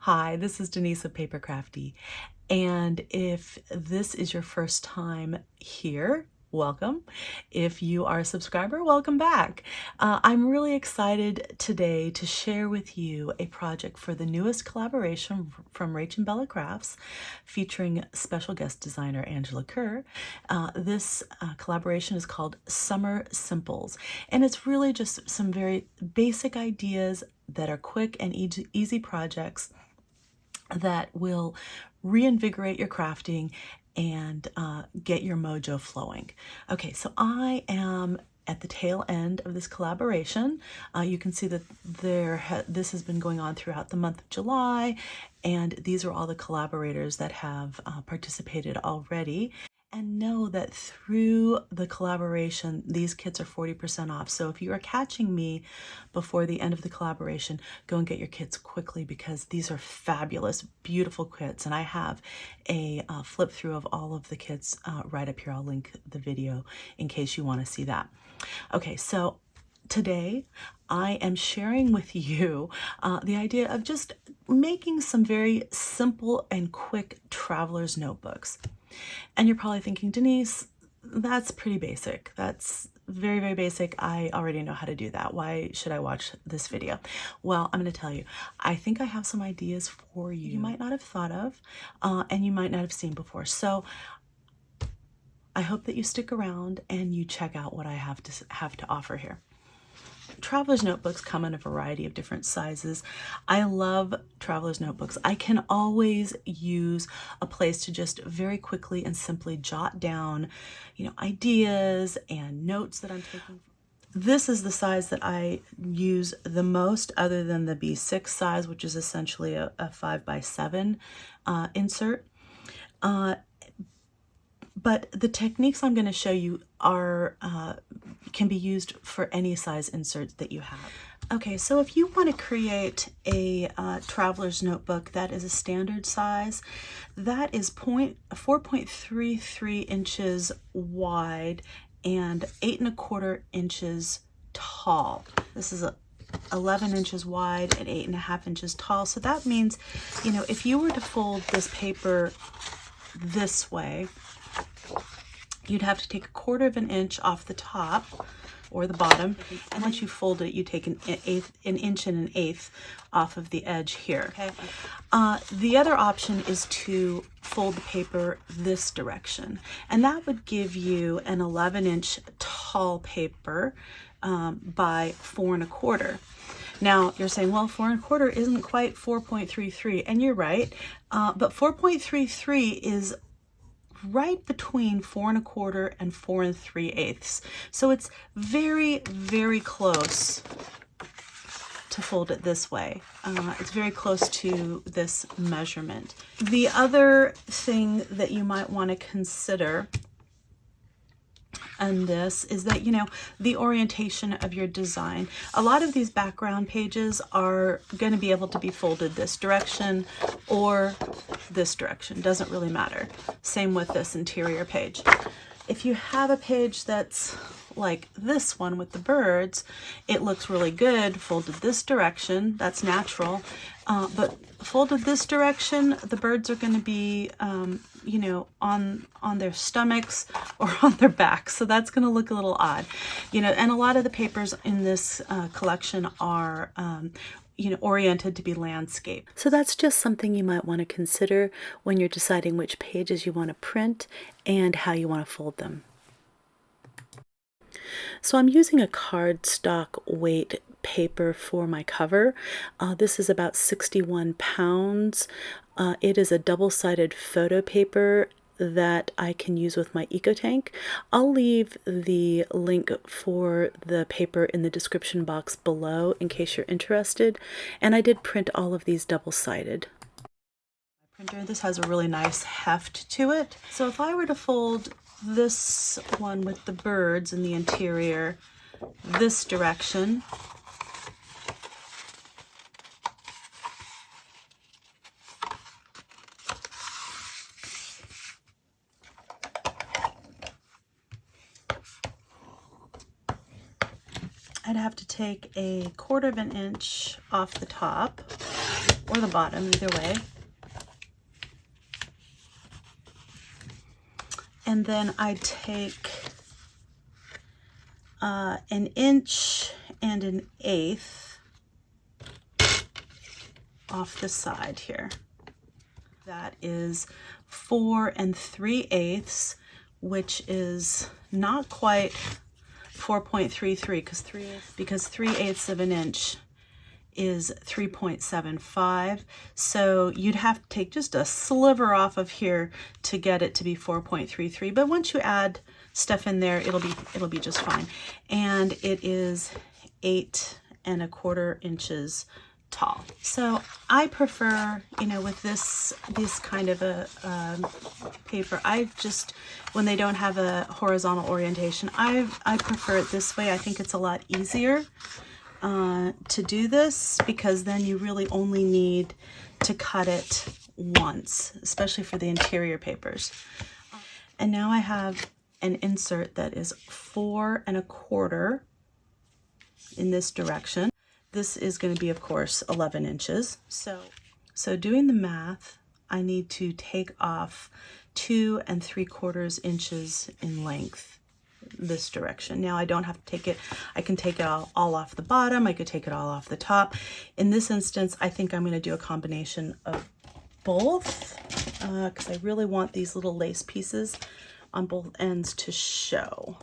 Hi, this is Denise of PaperKraftD, and if this is your first time here, welcome. If you are a subscriber, welcome back. I'm really excited today to share with you a project for the newest collaboration from Rach-n-Bella Crafts featuring special guest designer Angela Kerr. This collaboration is called Summer Simples, and it's really just some very basic ideas that are quick and easy projects that will reinvigorate your crafting and get your mojo flowing. Okay, so I am at the tail end of this collaboration. You can see that this has been going on throughout the month of July, and these are all the collaborators that have participated already. And know that through the collaboration, these kits are 40% off. So if you are catching me before the end of the collaboration, go and get your kits quickly because these are fabulous, beautiful kits. And I have a flip through of all of the kits right up here. I'll link the video in case you want to see that. Okay, so today I am sharing with you the idea of just making some very simple and quick traveler's notebooks. And you're probably thinking, Denise, that's pretty basic. That's very, very basic. I already know how to do that. Why should I watch this video? Well, I'm going to tell you, I think I have some ideas for you might not have thought of and you might not have seen before. So I hope that you stick around and you check out what I have to offer here. Traveler's notebooks come in a variety of different sizes. I love traveler's notebooks. I can always use a place to just very quickly and simply jot down, ideas and notes that I'm taking. This is the size that I use the most, other than the B6 size, which is essentially a 5x7 insert. But the techniques I'm going to show you are can be used for any size inserts that you have. Okay, so if you want to create a traveler's notebook that is a standard size, that is 4.33 inches wide and 8¼ inches tall. This is 11 inches wide and 8½ inches tall. So that means, if you were to fold this paper this way, you'd have to take 1/4 inch off the top or the bottom, and once you fold it, you take an inch and an eighth off of the edge here. Okay. The other option is to fold the paper this direction, and that would give you an 11-inch tall paper by 4¼ inches. Now you're saying, well, 4¼ isn't quite 4.33, and you're right, but 4.33 is right between 4¼ and 4 3/8. So it's very, very close to fold it this way. It's very close to this measurement. The other thing that you might want to consider and this is that, the orientation of your design. A lot of these background pages are going to be able to be folded this direction or this direction. Doesn't really matter. Same with this interior page. If you have a page that's like this one with the birds, it looks really good folded this direction. That's natural. But folded this direction, the birds are going to be, on their stomachs or on their backs. So that's going to look a little odd, and a lot of the papers in this collection are, oriented to be landscape. So that's just something you might want to consider when you're deciding which pages you want to print and how you want to fold them. So I'm using a cardstock weight paper for my cover. This is about 61 pounds. It is a double-sided photo paper that I can use with my EcoTank. I'll leave the link for the paper in the description box below in case you're interested. And I did print all of these double-sided. This has a really nice heft to it. So if I were to fold this one with the birds in the interior this direction, I'd have to take 1/4 inch off the top or the bottom, either way. And then I take an inch and an eighth off the side here. That is 4 3/8, which is not quite 4.33 because 3/8 of an inch is 3.75. So you'd have to take just a sliver off of here to get it to be 4.33. But once you add stuff in there, it'll be just fine. And it is 8 1/4 inches tall. So I prefer, you know, with this kind of a paper, I just, when they don't have a horizontal orientation, I prefer it this way. I think it's a lot easier to do this, because then you really only need to cut it once, especially for the interior papers. And now I have an insert that is 4 1/4 in this direction. This is going to be, of course, 11 inches. So doing the math, I need to take off 2 3/4 inches in length this direction. Now I don't have to take it, I can take it all off the bottom, I could take it all off the top. In this instance, I think I'm going to do a combination of both, because I really want these little lace pieces on both ends to show.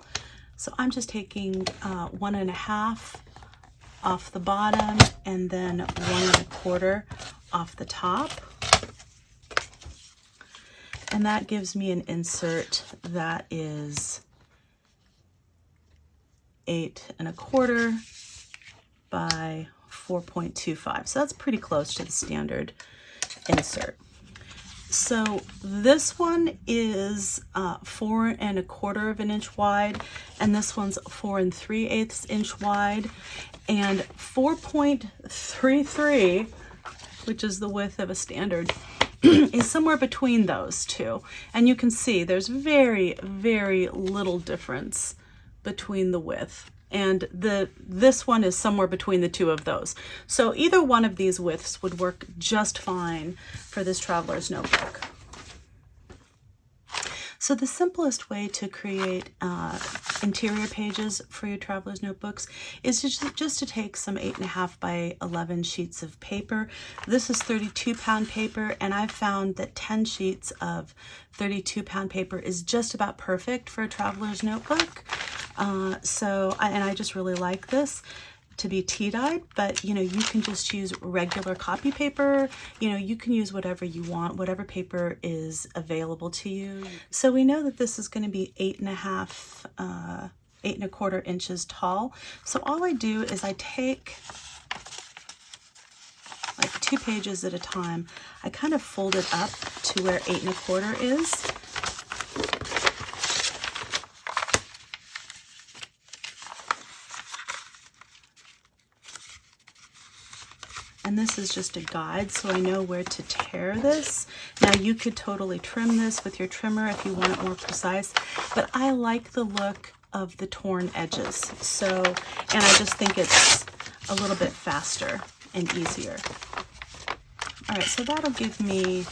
So I'm just taking 1 1/2 off the bottom and then 1 1/4 off the top. And that gives me an insert that is 8 1/4 by 4.25. So that's pretty close to the standard insert. So this one is 4 1/4 of an inch wide, and this one's 4 3/8 inch wide, and 4.33, which is the width of a standard, is somewhere between those two. And you can see there's very, very little difference between the width. And this one is somewhere between the two of those. So either one of these widths would work just fine for this traveler's notebook. So the simplest way to create interior pages for your traveler's notebooks is just to take some 8 1/2 by 11 sheets of paper. This is 32-pound paper, and I've found that 10 sheets of 32-pound paper is just about perfect for a traveler's notebook. I just really like this to be tea-dyed, but you know, you can just use regular copy paper. You know, you can use whatever you want, whatever paper is available to you. So we know that this is going to be 8 1/4 inches tall. So all I do is I take like 2 pages at a time. I kind of fold it up to where 8 1/4 is. And this is just a guide, so I know where to tear this. Now you could totally trim this with your trimmer if you want it more precise, but I like the look of the torn edges. So, and I just think it's a little bit faster and easier. All right, so that'll give me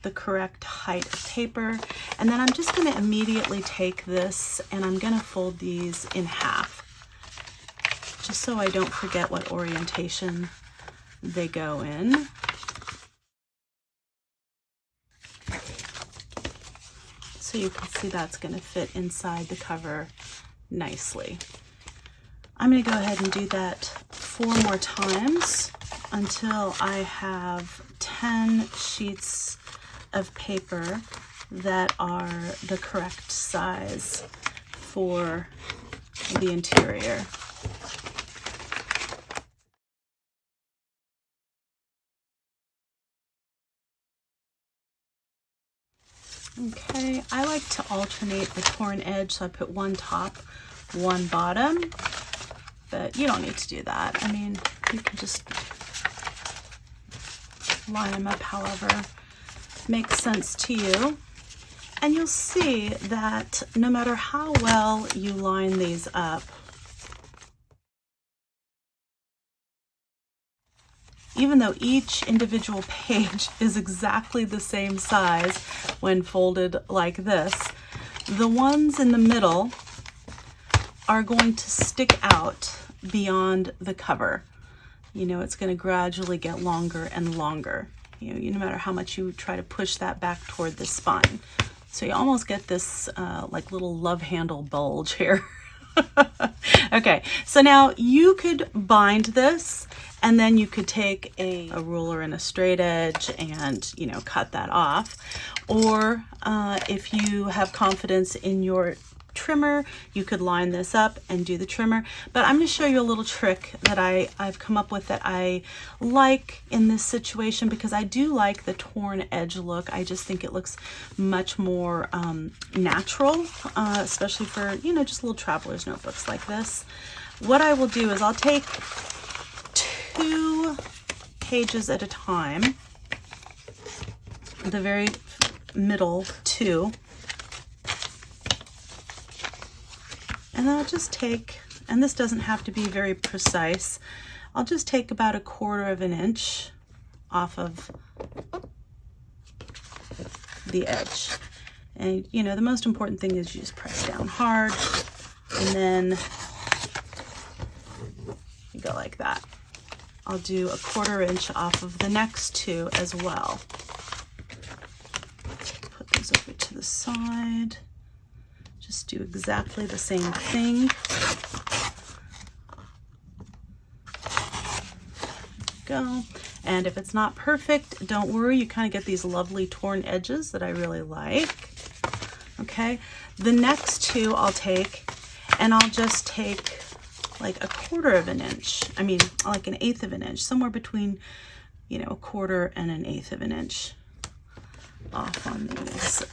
the correct height of paper. And then I'm just gonna immediately take this and I'm gonna fold these in half, just so I don't forget what orientation they go in. So you can see that's going to fit inside the cover nicely. I'm going to go ahead and do that 4 more times until I have 10 sheets of paper that are the correct size for the interior. Okay, I like to alternate the torn edge, so I put one top, one bottom, but you don't need to do that. I mean, you can just line them up however makes sense to you. And you'll see that no matter how well you line these up, even though each individual page is exactly the same size when folded like this, the ones in the middle are going to stick out beyond the cover. You know, it's going to gradually get longer and longer, no matter how much you try to push that back toward the spine. So you almost get this like little love handle bulge here. Okay, so now you could bind this, and then you could take a ruler and a straight edge and, cut that off. Or if you have confidence in your trimmer, you could line this up and do the trimmer. But I'm going to show you a little trick that I've come up with that I like in this situation, because I do like the torn edge look. I just think it looks much more natural, especially for, just little traveler's notebooks like this. What I will do is I'll take 2 pages at a time, the very middle 2, and I'll just take, and this doesn't have to be very precise, I'll just take about 1/4 of an inch off of the edge. And the most important thing is you just press down hard, and then you go like that. I'll do 1/4 inch off of the next 2 as well. Put these over to the side. Just do exactly the same thing. Go. And if it's not perfect, don't worry, you kind of get these lovely torn edges that I really like. Okay, the next 2 I'll take, and I'll just take like 1/4 of an inch. I mean, like 1/8 of an inch, somewhere between, 1/4 and 1/8 of an inch off on these.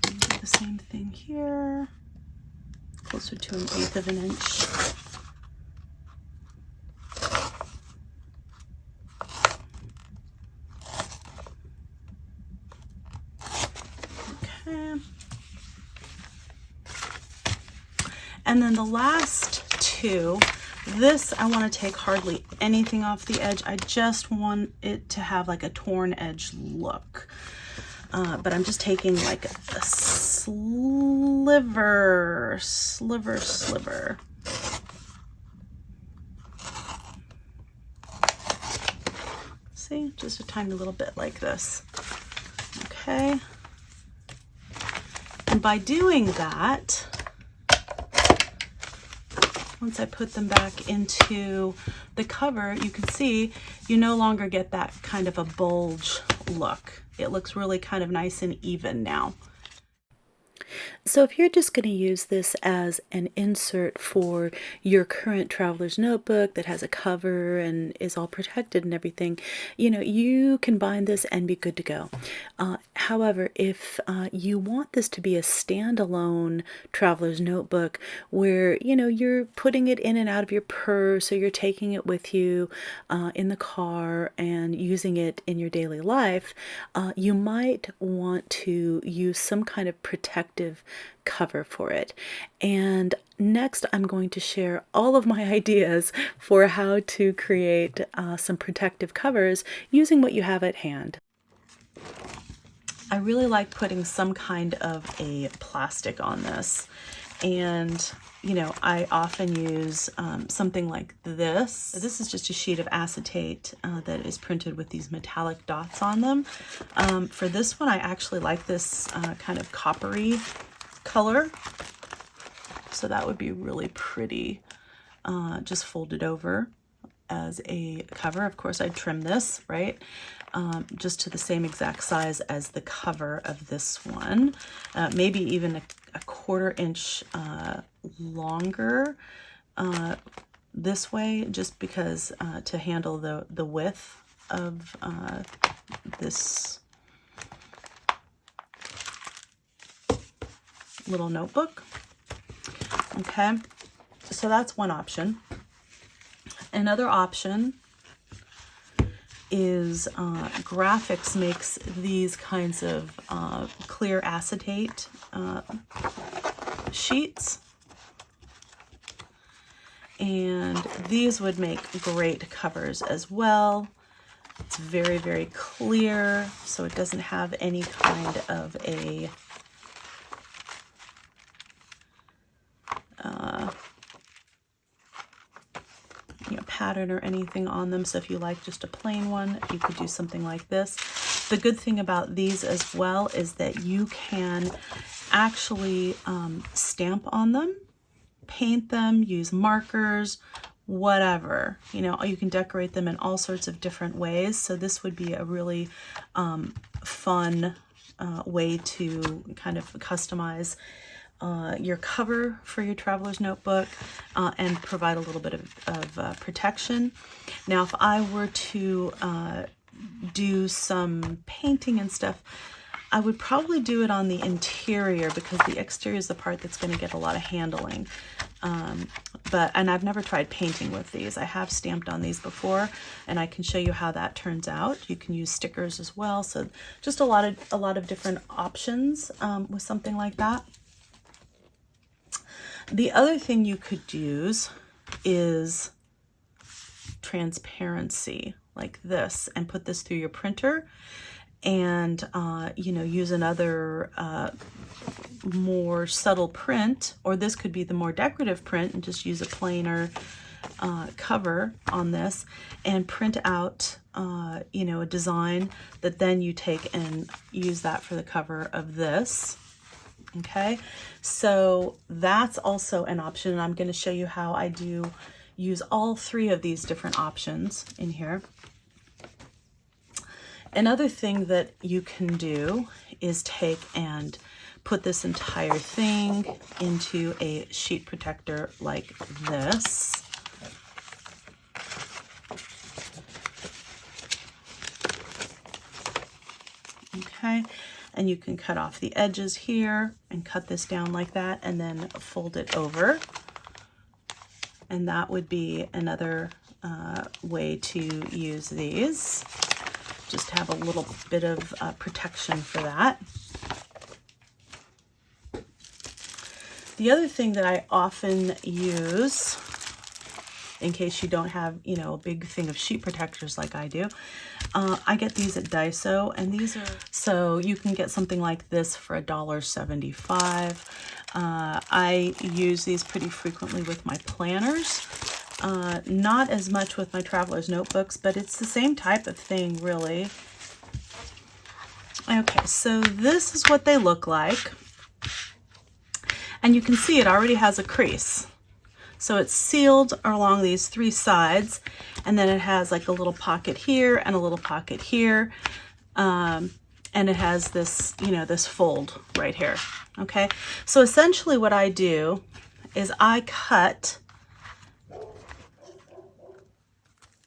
Do the same thing here, closer to 1/8 of an inch. And then the last 2, this I want to take hardly anything off the edge. I just want it to have like a torn edge look. But I'm just taking like a sliver. See, just a tiny little bit like this. Okay. And by doing that, once I put them back into the cover, you can see you no longer get that kind of a bulge look. It looks really kind of nice and even now. So if you're just going to use this as an insert for your current traveler's notebook that has a cover and is all protected and everything, you can bind this and be good to go. However, if you want this to be a standalone traveler's notebook where, you're putting it in and out of your purse, or you're taking it with you in the car and using it in your daily life, you might want to use some kind of protective cover for it. And next I'm going to share all of my ideas for how to create some protective covers using what you have at hand. I really like putting some kind of a plastic on this, and I often use something like this. This is just a sheet of acetate that is printed with these metallic dots on them. For this one, I actually like this kind of coppery color, so that would be really pretty, just folded over as a cover. Of course, I'd trim this, right, just to the same exact size as the cover of this one, maybe even a 1/4 inch longer this way, just because to handle the width of this little notebook. Okay, so that's one option. Another option is Graphics makes these kinds of clear acetate sheets. And these would make great covers as well. It's very, very clear, so it doesn't have any kind of a pattern or anything on them. So if you like just a plain one, you could do something like this. The good thing about these as well is that you can actually stamp on them, paint them, use markers, whatever. You know, you can decorate them in all sorts of different ways. So this would be a really fun way to kind of customize your cover for your traveler's notebook and provide a little bit of protection. Now, if I were to do some painting and stuff, I would probably do it on the interior because the exterior is the part that's going to get a lot of handling. And I've never tried painting with these. I have stamped on these before, and I can show you how that turns out. You can use stickers as well. So just a lot of different options with something like that. The other thing you could use is transparency like this, and put this through your printer and you know, use another more subtle print, or this could be the more decorative print, and just use a plainer cover on this and print out you know, a design that then you take and use that for the cover of this. Okay, so that's also an option, and I'm going to show you how I do use all three of these different options in here. Another thing that you can do is take and put this entire thing into a sheet protector like this. Okay, and you can cut off the edges here and cut this down like that, and then fold it over. And that would be another way to use these. Just have a little bit of protection for that. The other thing that I often use, in case you don't have, you know, a big thing of sheet protectors like I do, I get these at Daiso, and these are, so you can get something like this for $1.75. I use these pretty frequently with my planners. Not as much with my traveler's notebooks, but it's the same type of thing, really. Okay, so this is what they look like. And you can see it already has a crease. So it's sealed along these three sides, and then it has like a little pocket here and a little pocket here. And it has this, you know, this fold right here. Okay, so essentially what I do is I cut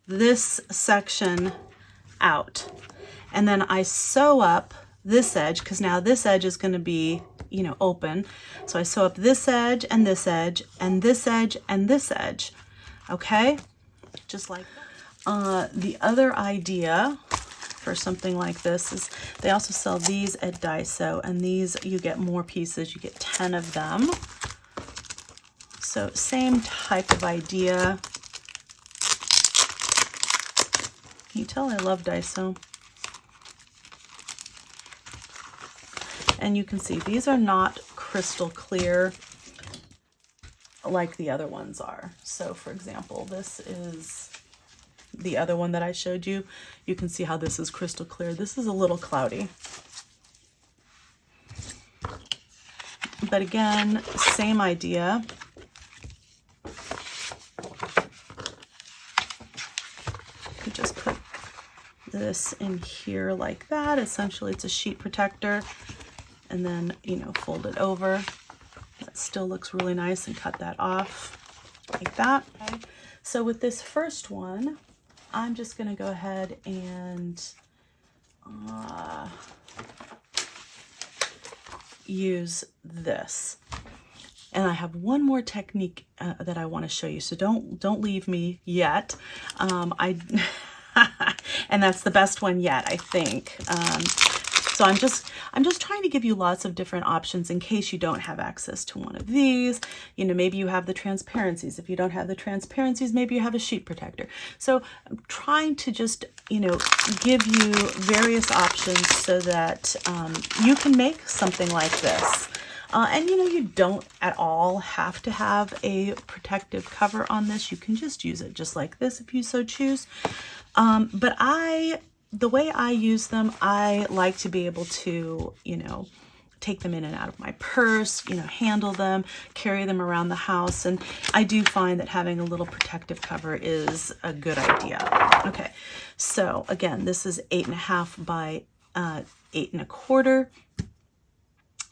this section out, and then I sew up this edge, because now this edge is going to be, you know, open. So I sew up this edge and this edge and this edge and this edge. Okay, just like that. The other idea for something like this is they also sell these at Daiso, and these you get more pieces, you get 10 of them. So same type of idea. Can you tell I love Daiso? And you can see these are not crystal clear like the other ones are. So for example, this is the other one that I showed you. You can see how this is crystal clear. This is a little cloudy. But again, same idea. You just put this in here like that. Essentially, it's a sheet protector. And then, you know, fold it over. That still looks really nice, and cut that off like that. Okay. So with this first one, I'm just going to go ahead and use this. And I have one more technique that I want to show you, so don't leave me yet. And and that's the best one yet, I think. So I'm just trying to give you lots of different options in case you don't have access to one of these. You know, maybe you have the transparencies. If you don't have the transparencies, maybe you have a sheet protector. So I'm trying to just, you know, give you various options so that you can make something like this. And you know, you don't at all have to have a protective cover on this. You can just use it just like this if you so choose. But the way I use them, I like to be able to, you know, take them in and out of my purse, you know, handle them, carry them around the house. And I do find that having a little protective cover is a good idea. Okay, so again, this is 8.5 by 8.25.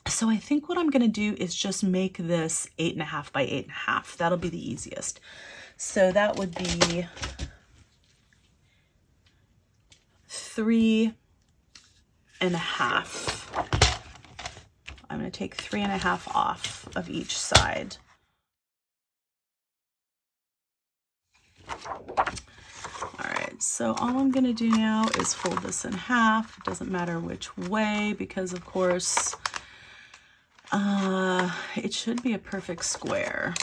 So I think what I'm going to do is just make this 8.5 by 8.5. That'll be the easiest. So that would be 3.5. I'm going to take 3.5 off of each side. All right, so all I'm going to do now is fold this in half. It doesn't matter which way because, of course, it should be a perfect square.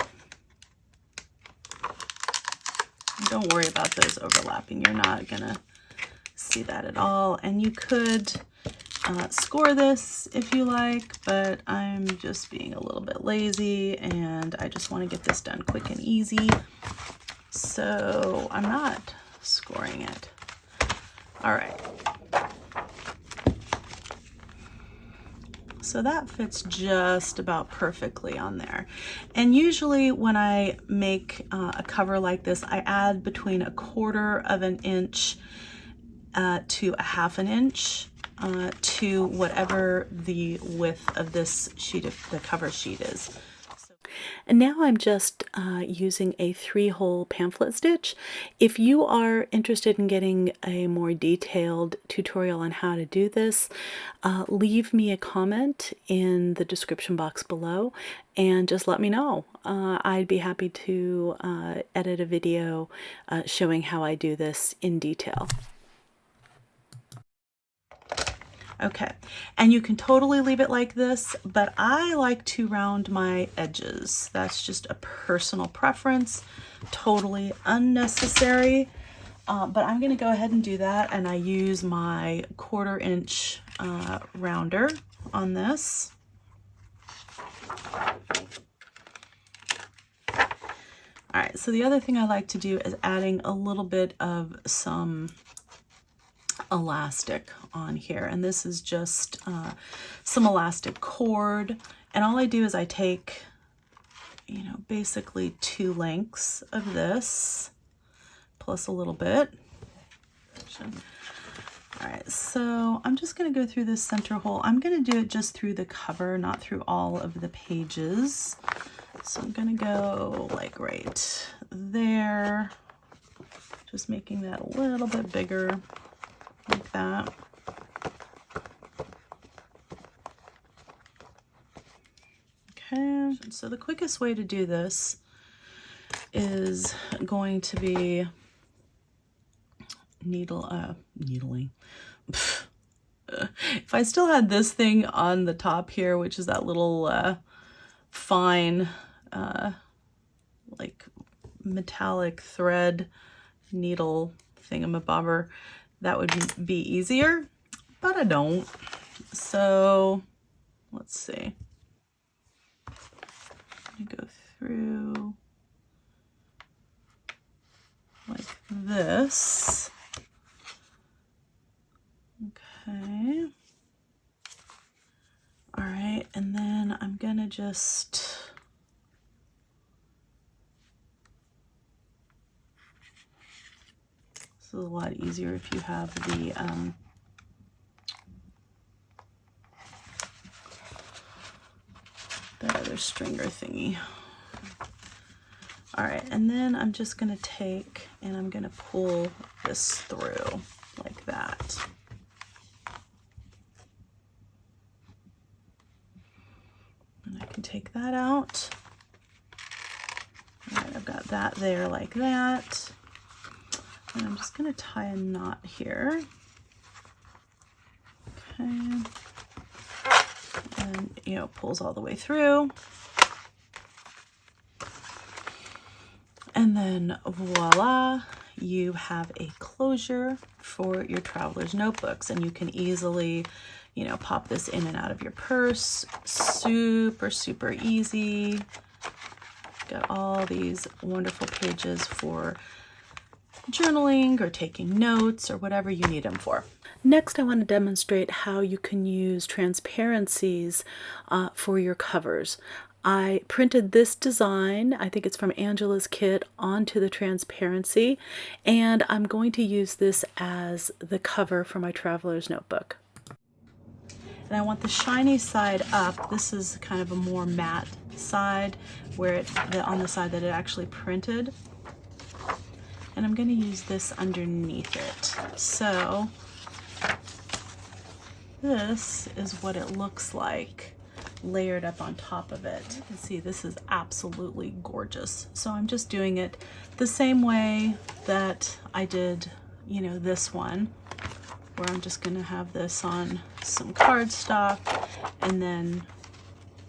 Don't worry about those overlapping. You're not going to see that at all. And you could score this if you like, but I'm just being a little bit lazy and I just want to get this done quick and easy. So I'm not scoring it. All right. So that fits just about perfectly on there. And usually when I make a cover like this, I add between 1/4 of an inch to 1/2 inch to whatever the width of this sheet of the cover sheet is. And now I'm just using a 3-hole pamphlet stitch. If you are interested in getting a more detailed tutorial on how to do this, leave me a comment in the description box below and just let me know. I'd be happy to edit a video showing how I do this in detail. Okay, and you can totally leave it like this, but I like to round my edges. That's just a personal preference, totally unnecessary, but I'm gonna go ahead and do that, and I use my 1/4 inch rounder on this. All right, so the other thing I like to do is adding a little bit of some elastic on here, and this is just some elastic cord, and all I do is I take, you know, basically 2 lengths of this plus a little bit. All right, so I'm just going to go through this center hole. I'm going to do it just through the cover, not through all of the pages. So I'm going to go like right there, just making that a little bit bigger. Like that. Okay, so the quickest way to do this is going to be needling. If I still had this thing on the top here, which is that little fine like metallic thread needle thingamabobber, that would be easier, but I don't. So let's see. I'm gonna go through like this. Okay. All right, and then I'm gonna just this is a lot easier if you have the other stringer thingy. All right, and then I'm just gonna take and I'm gonna pull this through like that. And I can take that out. All right, I've got that there like that. And I'm just going to tie a knot here. Okay. And, you know, pulls all the way through. And then voila, you have a closure for your traveler's notebooks, and you can easily, you know, pop this in and out of your purse. Super, super easy. Got all these wonderful pages for journaling or taking notes or whatever you need them for. Next, I want to demonstrate how you can use transparencies for your covers. I printed this design, I think it's from Angela's kit, onto the transparency, and I'm going to use this as the cover for my traveler's notebook. And I want the shiny side up. This is kind of a more matte side, where on the side that it actually printed. And I'm going to use this underneath it. So this is what it looks like layered up on top of it. You can see this is absolutely gorgeous. So I'm just doing it the same way that I did, you know, this one, where I'm just going to have this on some cardstock and then,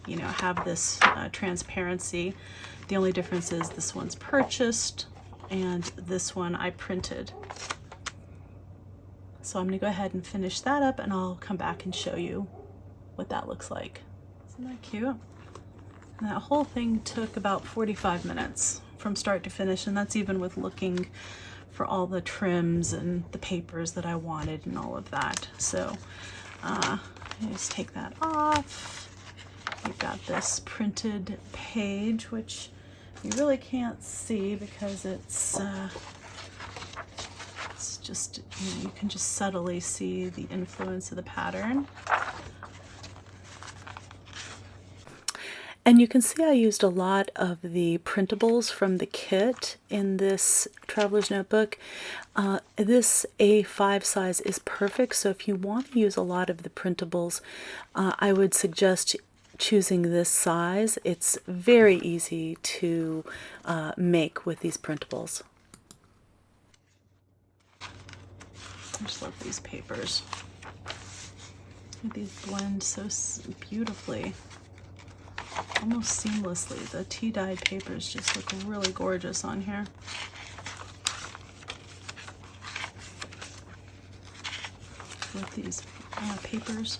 you know, have this transparency. The only difference is this one's purchased and this one I printed. So I'm going to go ahead and finish that up, and I'll come back and show you what that looks like. Isn't that cute? And that whole thing took about 45 minutes from start to finish, and that's even with looking for all the trims and the papers that I wanted and all of that. So just take that off. You've got this printed page, which you really can't see because it's just, you know, you can just subtly see the influence of the pattern. And you can see I used a lot of the printables from the kit in this traveler's notebook. This A5 size is perfect, so if you want to use a lot of the printables, I would suggest choosing this size. It's very easy to make with these printables. I just love these papers. These blend so beautifully. Almost seamlessly. The tea-dyed papers just look really gorgeous on here. With these papers.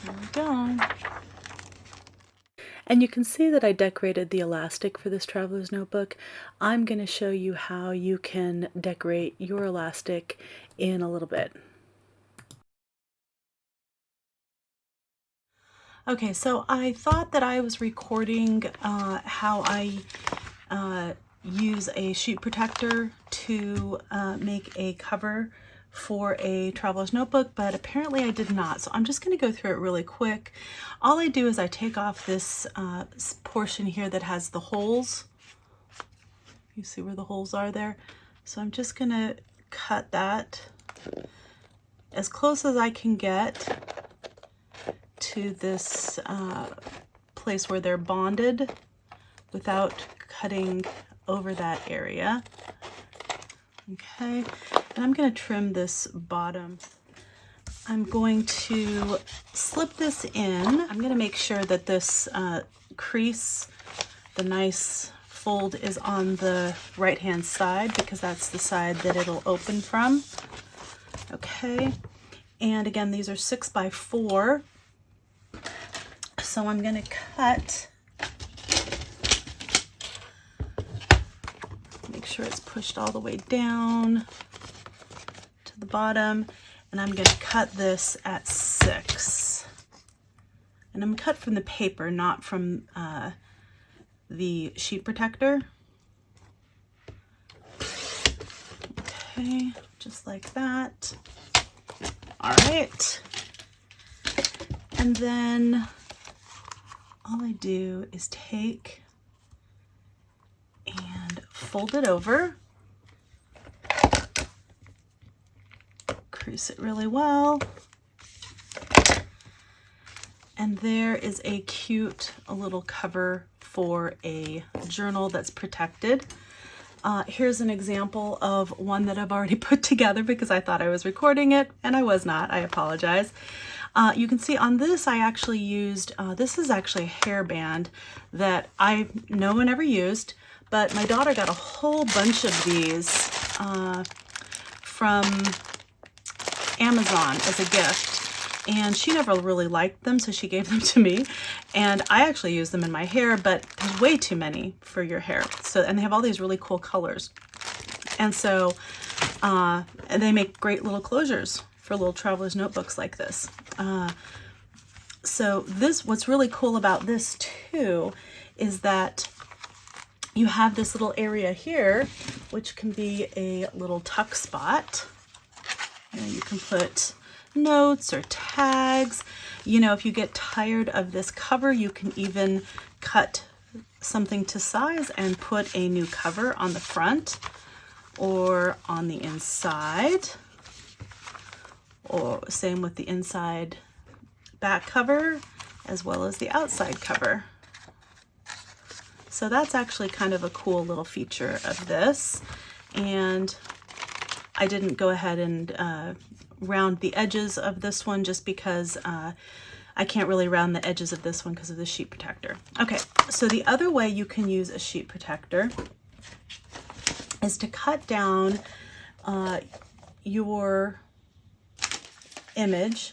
There we go. And you can see that I decorated the elastic for this traveler's notebook. I'm going to show you how you can decorate your elastic in a little bit. Okay, so I thought that I was recording how I use a sheet protector to make a cover for a traveler's notebook, but apparently I did not. So I'm just going to go through it really quick. All I do is I take off this portion here that has the holes. You see where the holes are there? So I'm just going to cut that as close as I can get to this place where they're bonded without cutting over that area. Okay, and I'm going to trim this bottom. I'm going to slip this in. I'm going to make sure that this crease, the nice fold, is on the right-hand side because that's the side that it'll open from. Okay, and again, these are 6 by 4. So I'm going to cut. Make sure it's pushed all the way down to the bottom, and I'm going to cut this at 6. And I'm cut from the paper, not from the sheet protector. Okay, just like that. All right. And then all I do is take and fold it over, crease it really well, And there is a cute little cover for a journal that's protected. Here's an example of one that I've already put together because I thought I was recording it and I was not. I apologize. You can see on this I actually used, this is actually a hairband that no one ever used, but my daughter got a whole bunch of these from Amazon as a gift. And she never really liked them, so she gave them to me. And I actually use them in my hair, but there's way too many for your hair. So, and they have all these really cool colors. And so, and they make great little closures for little traveler's notebooks like this. So this, what's really cool about this too, is that you have this little area here, which can be a little tuck spot. And you can put notes or tags. You know, if you get tired of this cover, you can even cut something to size and put a new cover on the front or on the inside, or same with the inside back cover as well as the outside cover. So that's actually kind of a cool little feature of this. And I didn't go ahead and round the edges of this one just because I can't really round the edges of this one because of the sheet protector. Okay, so the other way you can use a sheet protector is to cut down your image.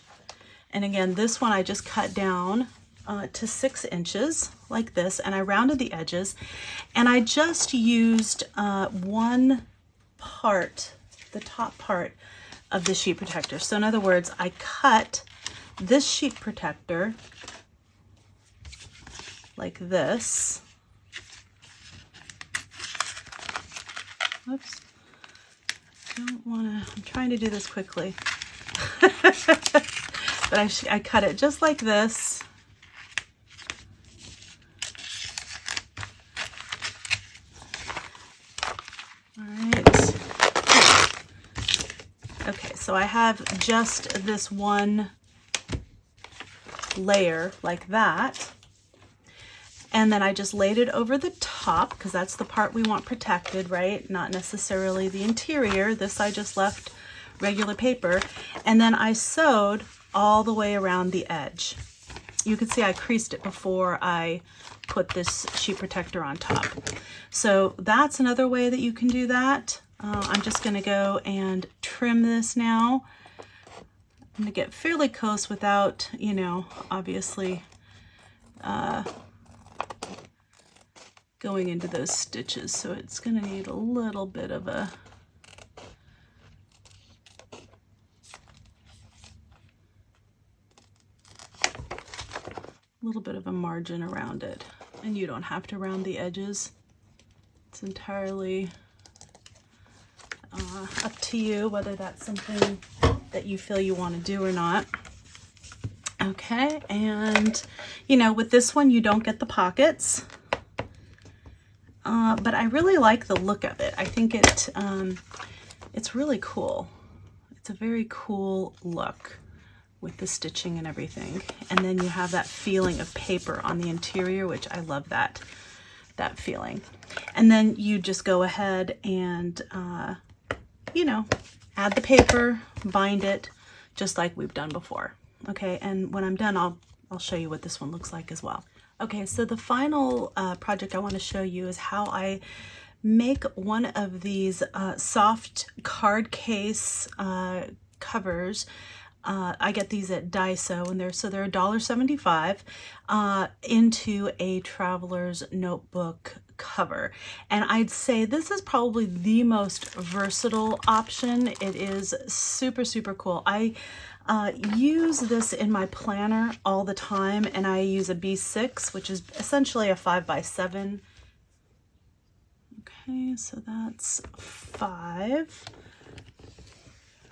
And again, this one I just cut down to 6 inches like this, and I rounded the edges, and I just used one part, the top part of the sheet protector. So in other words, I cut this sheet protector like this. Whoops. Don't want to, I'm trying to do this quickly. But I cut it just like this. Okay, so I have just this one layer like that, and then I just laid it over the top because that's the part we want protected, right? Not necessarily the interior. This I just left regular paper, and then I sewed all the way around the edge. You can see I creased it before I put this sheet protector on top. So that's another way that you can do that. I'm just going to go and trim this now. I'm going to get fairly close without, you know, obviously going into those stitches. So it's going to need a little bit of a margin around it. And you don't have to round the edges. It's entirely up to you whether that's something that you feel you want to do or not. Okay, and you know, with this one you don't get the pockets, but I really like the look of it. I think it's really cool. It's a very cool look with the stitching and everything, and then you have that feeling of paper on the interior, which I love that feeling. And then you just go ahead and you know, add the paper, bind it, just like we've done before. Okay, and when I'm done, I'll show you what this one looks like as well. Okay, so the final project I want to show you is how I make one of these soft card case covers. I get these at Daiso, and they're $1.75 into a traveler's notebook cover. And I'd say this is probably the most versatile option. It is super, super cool. I use this in my planner all the time, and I use a B6, which is essentially a 5x7. Okay, so that's 5.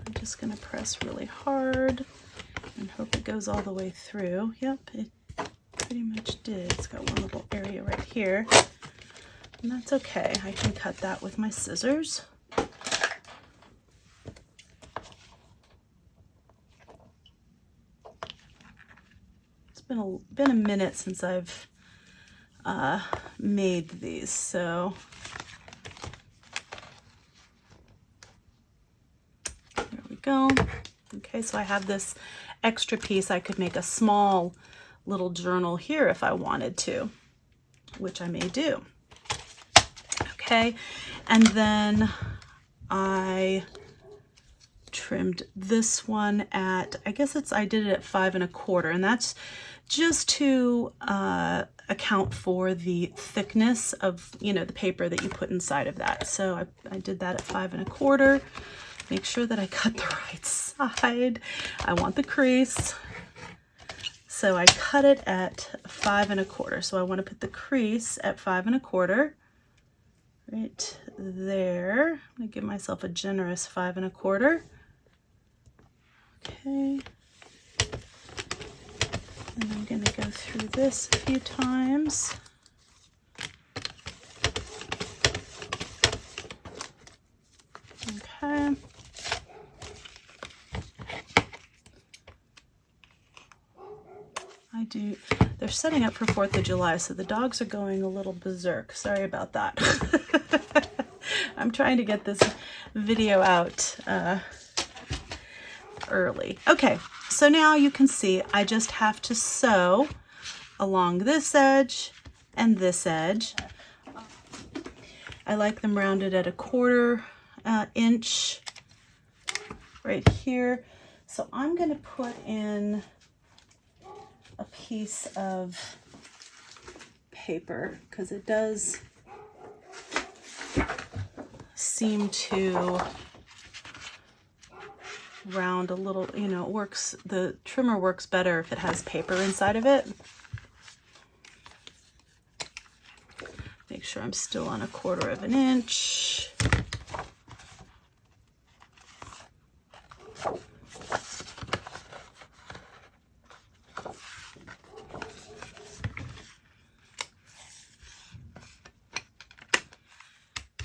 I'm just going to press really hard and hope it goes all the way through. Yep, it pretty much did. It's got one little area right here, and that's okay. I can cut that with my scissors. It's been a minute since I've made these, so there we go. Okay, so I have this extra piece. I could make a small little journal here if I wanted to, which I may do. Okay, and then I trimmed this one at, I guess I did it at 5 1/4, and that's just to account for the thickness of, the paper that you put inside of that. So I did that at 5 1/4. Make sure that I cut the right side. I want the crease. So I cut it at 5 1/4. So I want to put the crease at 5 1/4. Right there. I'm going to give myself a generous 5 1/4. Okay. And I'm going to go through this a few times. Okay. They're setting up for 4th of July, so the dogs are going a little berserk. Sorry about that. I'm trying to get this video out early. Okay, so now you can see I just have to sew along this edge and this edge. I like them rounded at 1/4 inch right here. So I'm going to put in a piece of paper because it does seem to round a little, it works, the trimmer works better if it has paper inside of it. Make sure I'm still on 1/4 inch.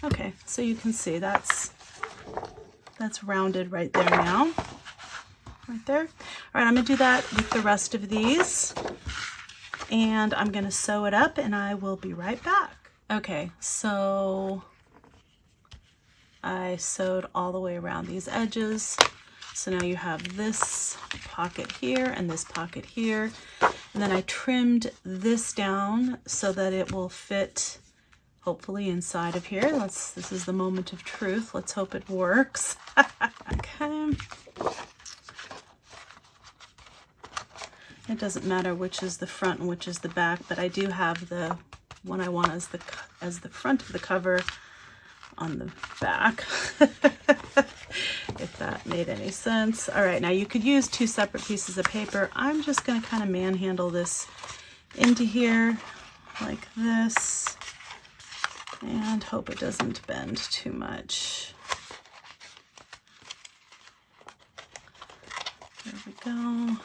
Okay, so you can see that's rounded right there now. Right there. All right, I'm going to do that with the rest of these. And I'm going to sew it up and I will be right back. Okay, so I sewed all the way around these edges. So now you have this pocket here and this pocket here. And then I trimmed this down so that it will fit hopefully inside of here. This is the moment of truth. Let's hope it works. Okay. It doesn't matter which is the front and which is the back, but I do have the one I want as the front of the cover on the back. If that made any sense. All right, now you could use 2 separate pieces of paper. I'm just going to kind of manhandle this into here like this. And hope it doesn't bend too much. There we go.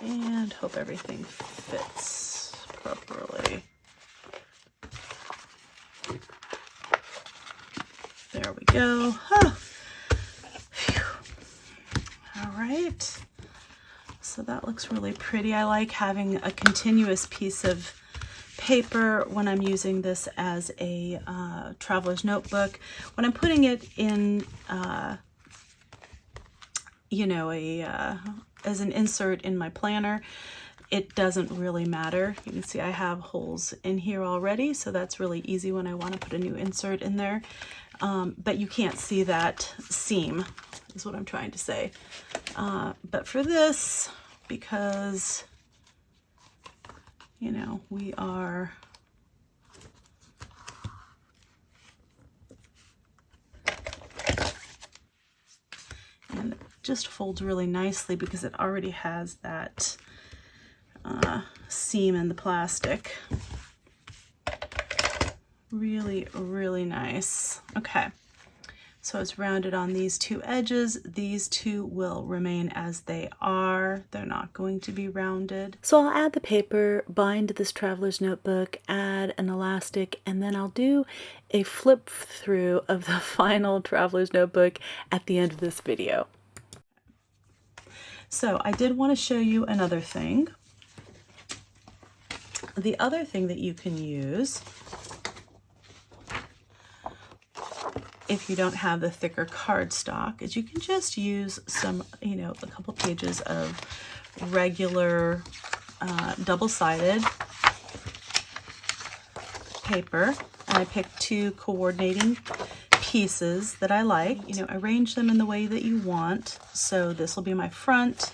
And hope everything fits properly. There we go. Oh. All right. So that looks really pretty. I like having a continuous piece of paper when I'm using this as a traveler's notebook. When I'm putting it in, as an insert in my planner, it doesn't really matter. You can see I have holes in here already, so that's really easy when I want to put a new insert in there. But you can't see that seam, is what I'm trying to say. But for this, because, we are and it just folds really nicely because it already has that seam in the plastic. Really, really nice. Okay, So it's rounded on these two edges. These two will remain as they are. They're not going to be rounded. So I'll add the paper, bind this traveler's notebook, add an elastic, and then I'll do a flip through of the final traveler's notebook at the end of this video. So I did want to show you another thing. The other thing that you can use if you don't have the thicker cardstock is you can just use some, a couple pages of regular double-sided paper. And I picked two coordinating pieces that I like. Arrange them in the way that you want. So this will be my front,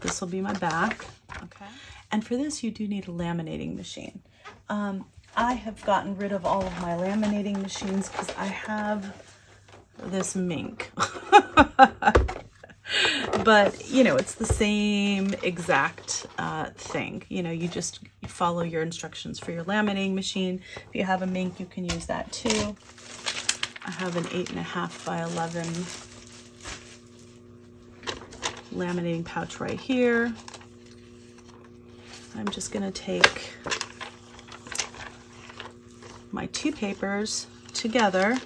this will be my back. Okay. And for this, you do need a laminating machine. I have gotten rid of all of my laminating machines because I have this mink. But, it's the same exact thing. You just follow your instructions for your laminating machine. If you have a mink, you can use that too. I have an 8.5 by 11 laminating pouch right here. I'm just going to take my two papers together.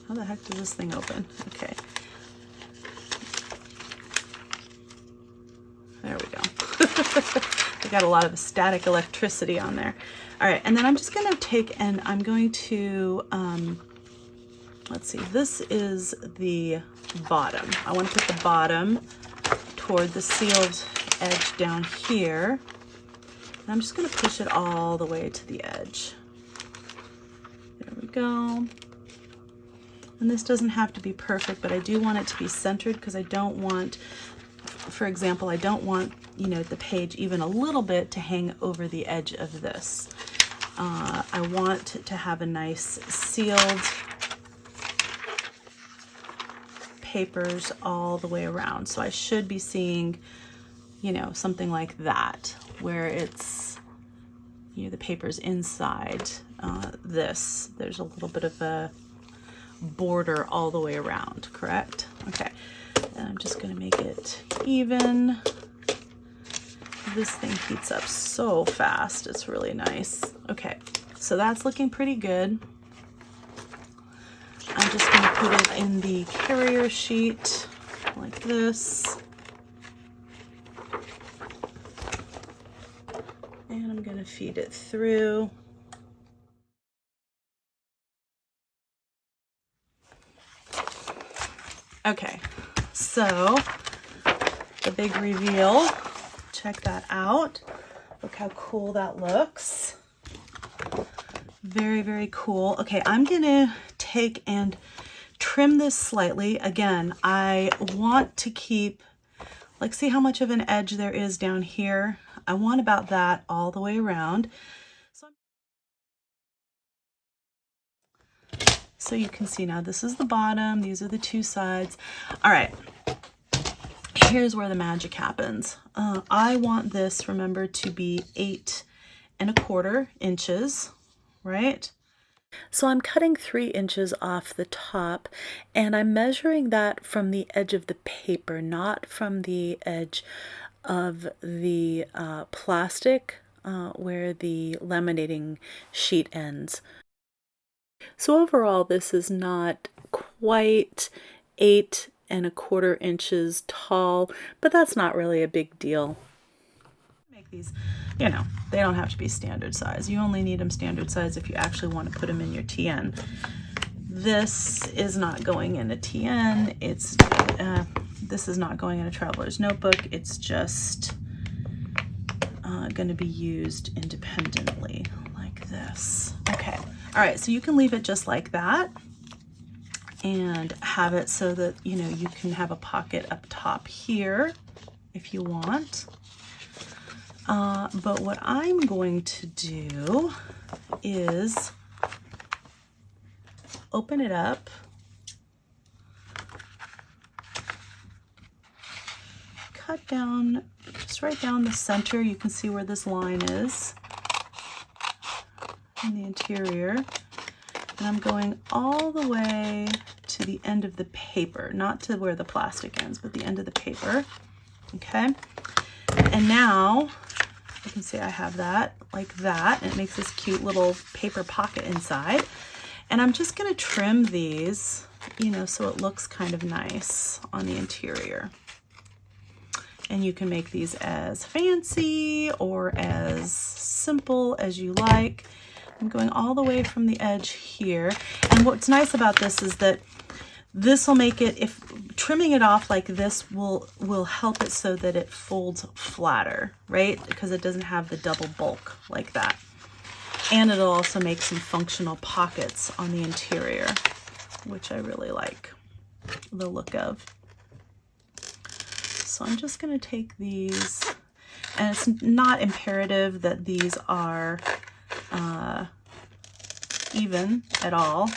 How the heck does this thing open? Okay. There we go. I got a lot of static electricity on there. All right, and then I'm just going to take and I'm going to, let's see, this is the bottom. I want to put the bottom toward the sealed edge down here. And I'm just going to push it all the way to the edge. There we go. And this doesn't have to be perfect, but I do want it to be centered because I don't want, for example, I don't want, the page even a little bit to hang over the edge of this. I want to have a nice sealed papers all the way around. So I should be seeing, something like that, where it's, the paper's inside this. There's a little bit of a border all the way around, correct? Okay, and I'm just going to make it even. This thing heats up so fast. It's really nice. Okay, so that's looking pretty good. I'm just going to put it in the carrier sheet like this. And I'm going to feed it through. Okay, so the big reveal, check that out. Look how cool that looks. Very, very cool. Okay, I'm gonna take and trim this slightly. Again, I want to keep, see how much of an edge there is down here? I want about that all the way around. So you can see now this is the bottom, these are the two sides. All right, here's where the magic happens. I want this, remember, to be 8 1/4 inches, right? So I'm cutting 3 inches off the top and I'm measuring that from the edge of the paper, not from the edge of the plastic where the laminating sheet ends. So overall, this is not quite 8 1/4 inches tall, but that's not really a big deal. Make these, they don't have to be standard size. You only need them standard size if you actually want to put them in your TN. This is not going in a TN. It's this is not going in a traveler's notebook. It's just going to be used independently like this. Okay. All right, so you can leave it just like that and have it so that, you can have a pocket up top here if you want. But what I'm going to do is open it up, cut down, just right down the center. You can see where this line is in the interior. And I'm going all the way to the end of the paper, not to where the plastic ends, but the end of the paper. Okay. And now you can see I have that like that, and it makes this cute little paper pocket inside. And I'm just going to trim these, you know, so it looks kind of nice on the interior. And you can make these as fancy or as simple as you like. I'm going all the way from the edge here. And what's nice about this is that this will make it, if trimming it off like this will help it so that it folds flatter, right? Because it doesn't have the double bulk like that. And it'll also make some functional pockets on the interior, which I really like the look of. So I'm just going to take these, and it's not imperative that these are even at all.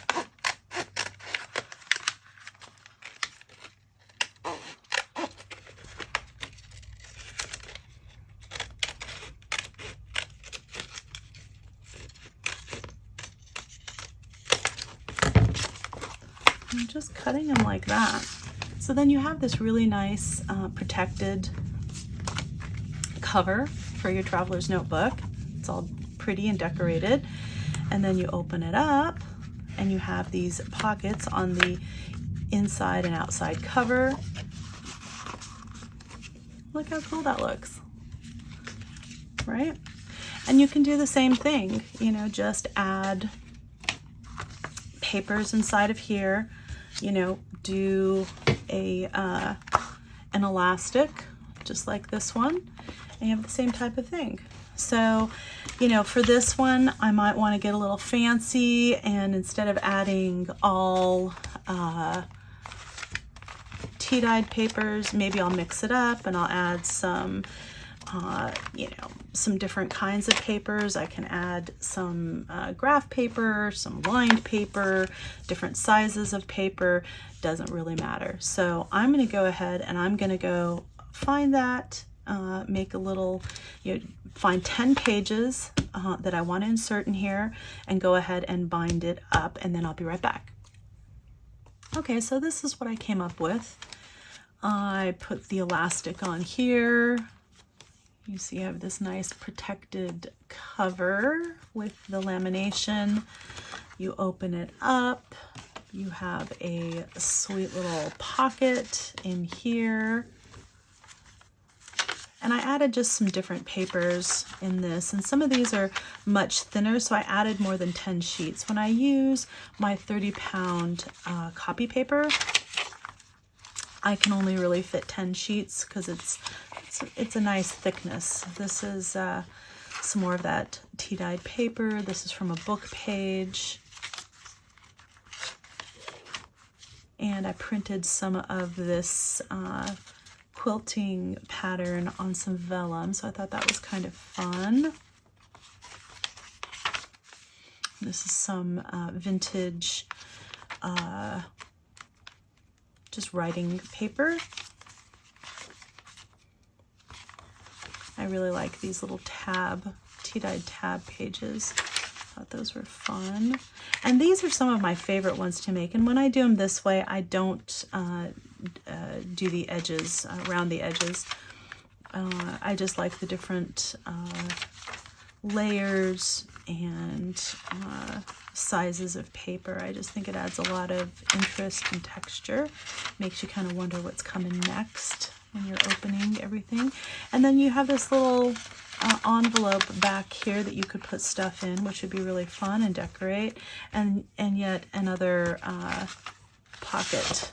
I'm just cutting them like that. So then you have this really nice protected cover for your traveler's notebook. It's all pretty and decorated. And then you open it up and you have these pockets on the inside and outside cover. Look how cool that looks, right? And you can do the same thing, you know, just add papers inside of here, you know, do an elastic just like this one, and you have the same type of thing. So, you know, for this one I might want to get a little fancy, and instead of adding all tea-dyed papers, maybe I'll mix it up and I'll add some you know, some different kinds of papers. I can add some graph paper, some lined paper, different sizes of paper, doesn't really matter. So I'm going to go ahead and I'm going to go find that, make a little, you know, find 10 pages that I want to insert in here and go ahead and bind it up, and then I'll be right back. Okay, so this is what I came up with. I put the elastic on here. You see I have this nice protected cover with the lamination. You open it up, you have a sweet little pocket in here. And I added just some different papers in this, and some of these are much thinner, so I added more than 10 sheets. When I use my 30-pound copy paper, I can only really fit 10 sheets because it's a nice thickness. This is some more of that tea-dyed paper. This is from a book page. And I printed some of this quilting pattern on some vellum, so I thought that was kind of fun. This is some vintage just writing paper. I really like these little tea-dyed tab pages. Thought those were fun. And these are some of my favorite ones to make. And when I do them this way, I don't do the edges, around the edges. I just like the different layers and sizes of paper. I just think it adds a lot of interest and texture. Makes you kind of wonder what's coming next when you're opening everything. And then you have this little envelope back here that you could put stuff in, which would be really fun and decorate. And yet another pocket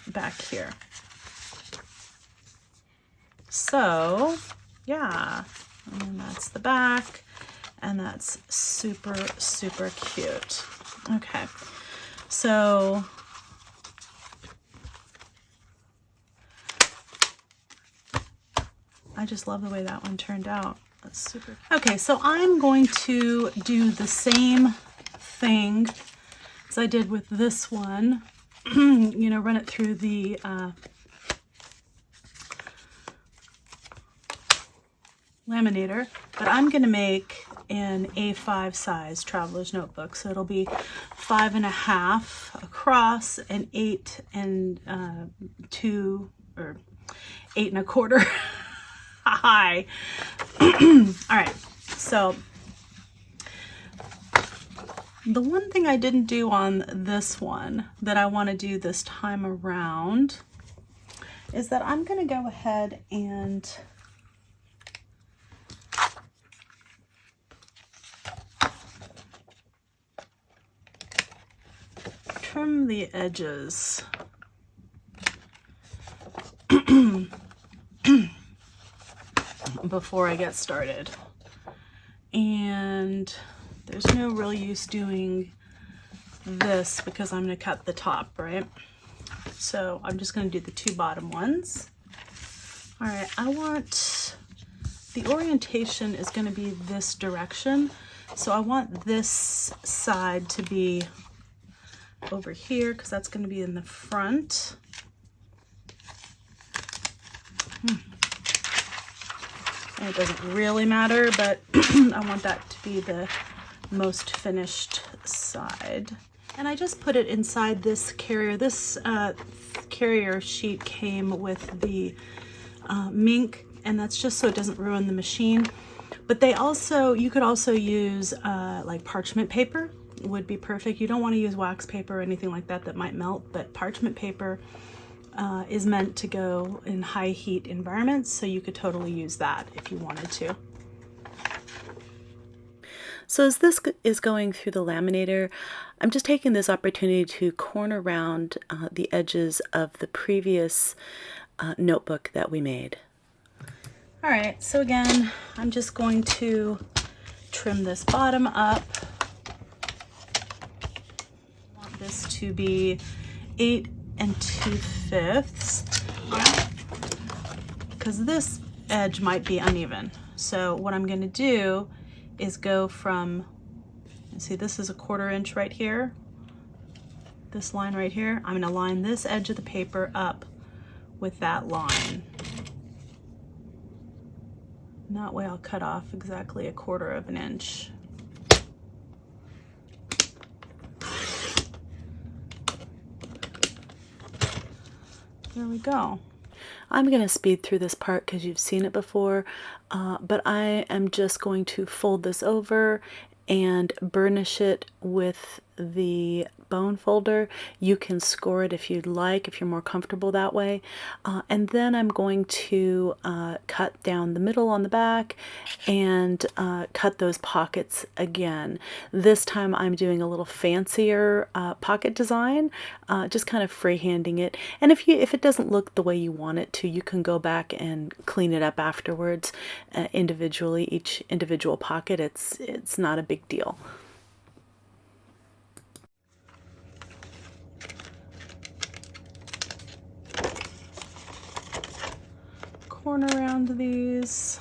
back here. So yeah, and then that's the back, and that's super, super cute. Okay, so I just love the way that one turned out. That's super cute. Okay, so I'm going to do the same thing as I did with this one. You know, run it through the laminator, but I'm going to make an A5 size traveler's notebook. So it'll be 5.5 across and 8 and 2 or 8.25 high. All right, so the one thing I didn't do on this one that I want to do this time around is that I'm going to go ahead and trim the edges. Before I get started. And there's no real use doing this because I'm going to cut the top, right? So I'm just going to do the 2 bottom ones. All right, I want the orientation is going to be this direction. So I want this side to be over here because that's going to be in the front. And it doesn't really matter, but I want that to be the most finished side. And I just put it inside this carrier. This carrier sheet came with the mink, and that's just so it doesn't ruin the machine. But they also, you could also use like parchment paper would be perfect. You don't want to use wax paper or anything like that that might melt, but parchment paper is meant to go in high heat environments, so you could totally use that if you wanted to. So as this is going through the laminator, I'm just taking this opportunity to corner around the edges of the previous notebook that we made. All right, so again, I'm just going to trim this bottom up. I want this to be 8 2/5, because this edge might be uneven. So what I'm going to do is go from, see, this is a 1/4 inch right here, this line right here. I'm going to line this edge of the paper up with that line. And that way I'll cut off exactly 1/4 inch. There we go. I'm going to speed through this part because you've seen it before, but I am just going to fold this over and burnish it with the bone folder. You can score it if you'd like, if you're more comfortable that way. And then I'm going to cut down the middle on the back and cut those pockets again. This time I'm doing a little fancier pocket design, just kind of freehanding it. And if it doesn't look the way you want it to, you can go back and clean it up afterwards individually, each individual pocket. It's not a big deal. Corner around these.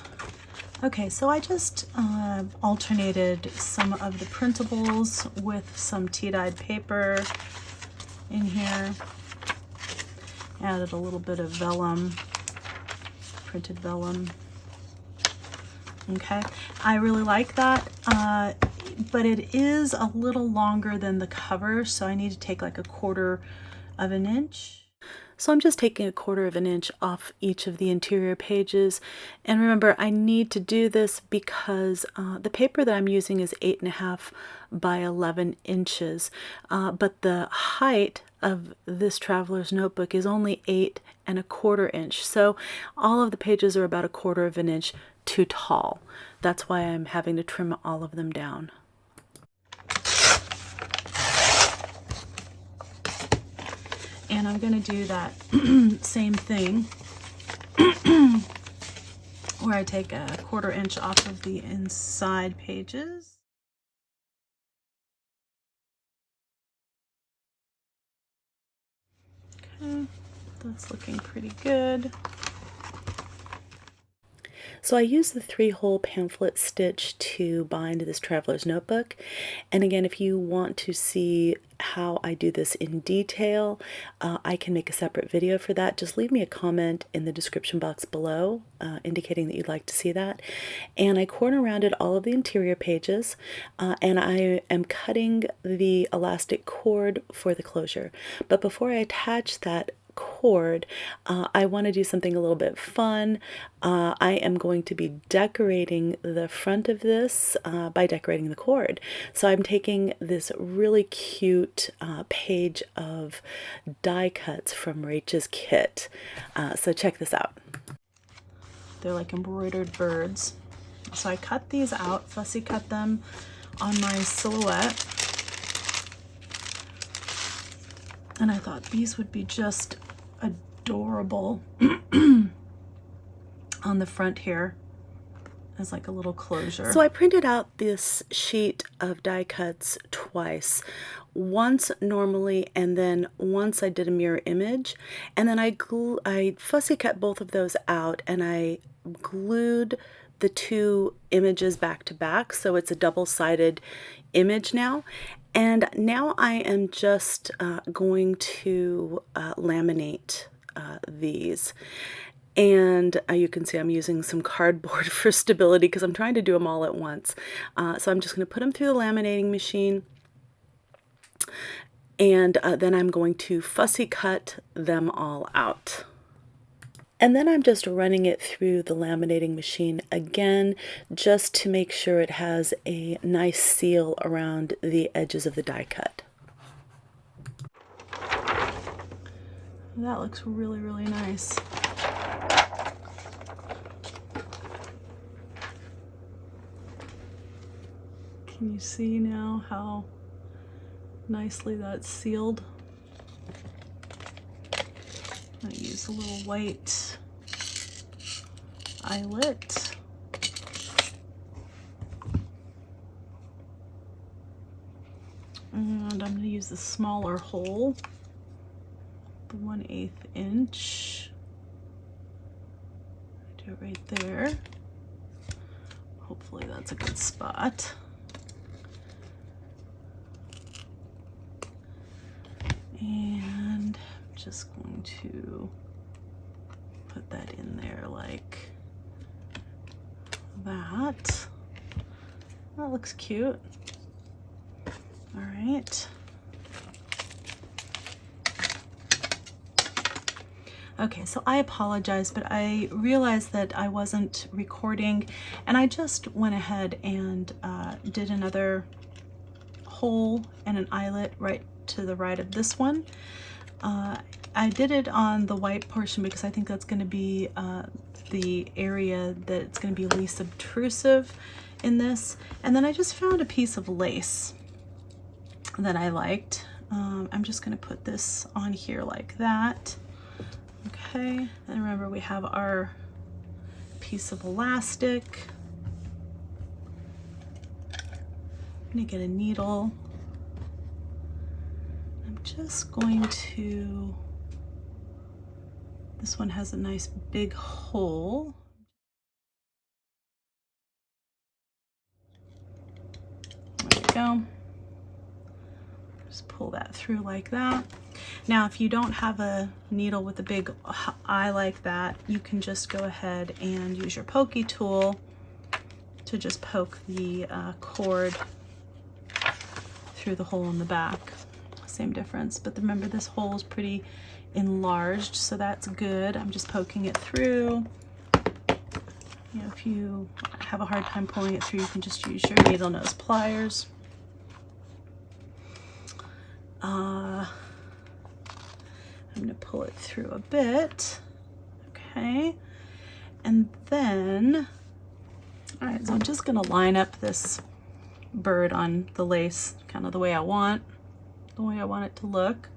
Okay, so I just alternated some of the printables with some tea-dyed paper in here. Added a little bit of vellum, printed vellum. Okay, I really like that, but it is a little longer than the cover, so I need to take like 1/4 inch. So I'm just taking 1/4 inch off each of the interior pages. And remember, I need to do this because the paper that I'm using is 8.5 by 11 inches, but the height of this traveler's notebook is only 8.25 inch. So all of the pages are about 1/4 inch too tall. That's why I'm having to trim all of them down. And I'm going to do that same thing where I take 1/4 inch off of the inside pages. Okay, that's looking pretty good. So I used the 3-hole pamphlet stitch to bind this traveler's notebook. And again, if you want to see how I do this in detail, I can make a separate video for that. Just leave me a comment in the description box below indicating that you'd like to see that. And I corner rounded all of the interior pages, and I am cutting the elastic cord for the closure. But before I attach that cord, I want to do something a little bit fun. I am going to be decorating the front of this by decorating the cord. So I'm taking this really cute page of die cuts from Rach's kit. So check this out. They're like embroidered birds. So I cut these out, fussy cut them on my silhouette. And I thought these would be just adorable on the front here as like a little closure. So I printed out this sheet of die cuts twice. Once normally, and then once I did a mirror image. And then I fussy cut both of those out, and I glued the two images back to back, so it's a double-sided image now. And now I am just going to laminate these. And you can see I'm using some cardboard for stability because I'm trying to do them all at once. So I'm just going to put them through the laminating machine, and then I'm going to fussy cut them all out. And then I'm just running it through the laminating machine again, just to make sure it has a nice seal around the edges of the die cut. That looks really, really nice. Can you see now how nicely that's sealed? I'm going to use a little white eyelet. And I'm going to use the smaller hole, the 1/8 inch. Do it right there. Hopefully that's a good spot. And I'm just going to put that in there like that. That looks cute. All right. Okay, so I apologize, but I realized that I wasn't recording, and I just went ahead and did another hole and an eyelet right to the right of this one. I did it on the white portion because I think that's going to be the area that it's going to be least obtrusive in this. And then I just found a piece of lace that I liked. I'm just going to put this on here like that. Okay, and remember we have our piece of elastic. I'm going to get a needle. I'm just going to, this one has a nice big hole. There we go. Just pull that through like that. Now, if you don't have a needle with a big eye like that, you can just go ahead and use your pokey tool to just poke the cord through the hole in the back. Same difference, but remember this hole is pretty enlarged, so that's good. I'm just poking it through. You know, if you have a hard time pulling it through, you can just use your needle nose pliers. I'm going to pull it through a bit. Okay, and then, all right, so I'm just going to line up this bird on the lace kind of the way I want it to look.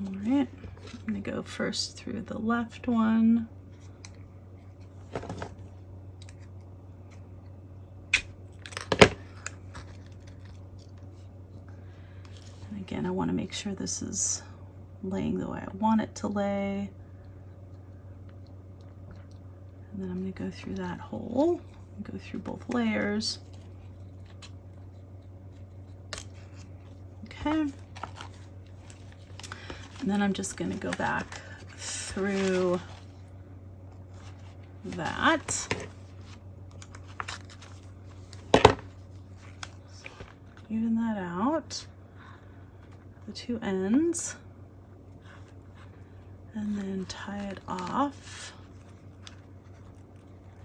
All right, I'm going to go first through the left one. And again, I want to make sure this is laying the way I want it to lay. And then I'm going to go through that hole, go through both layers. Okay. And then I'm just going to go back through that. Even that out, the two ends, and then tie it off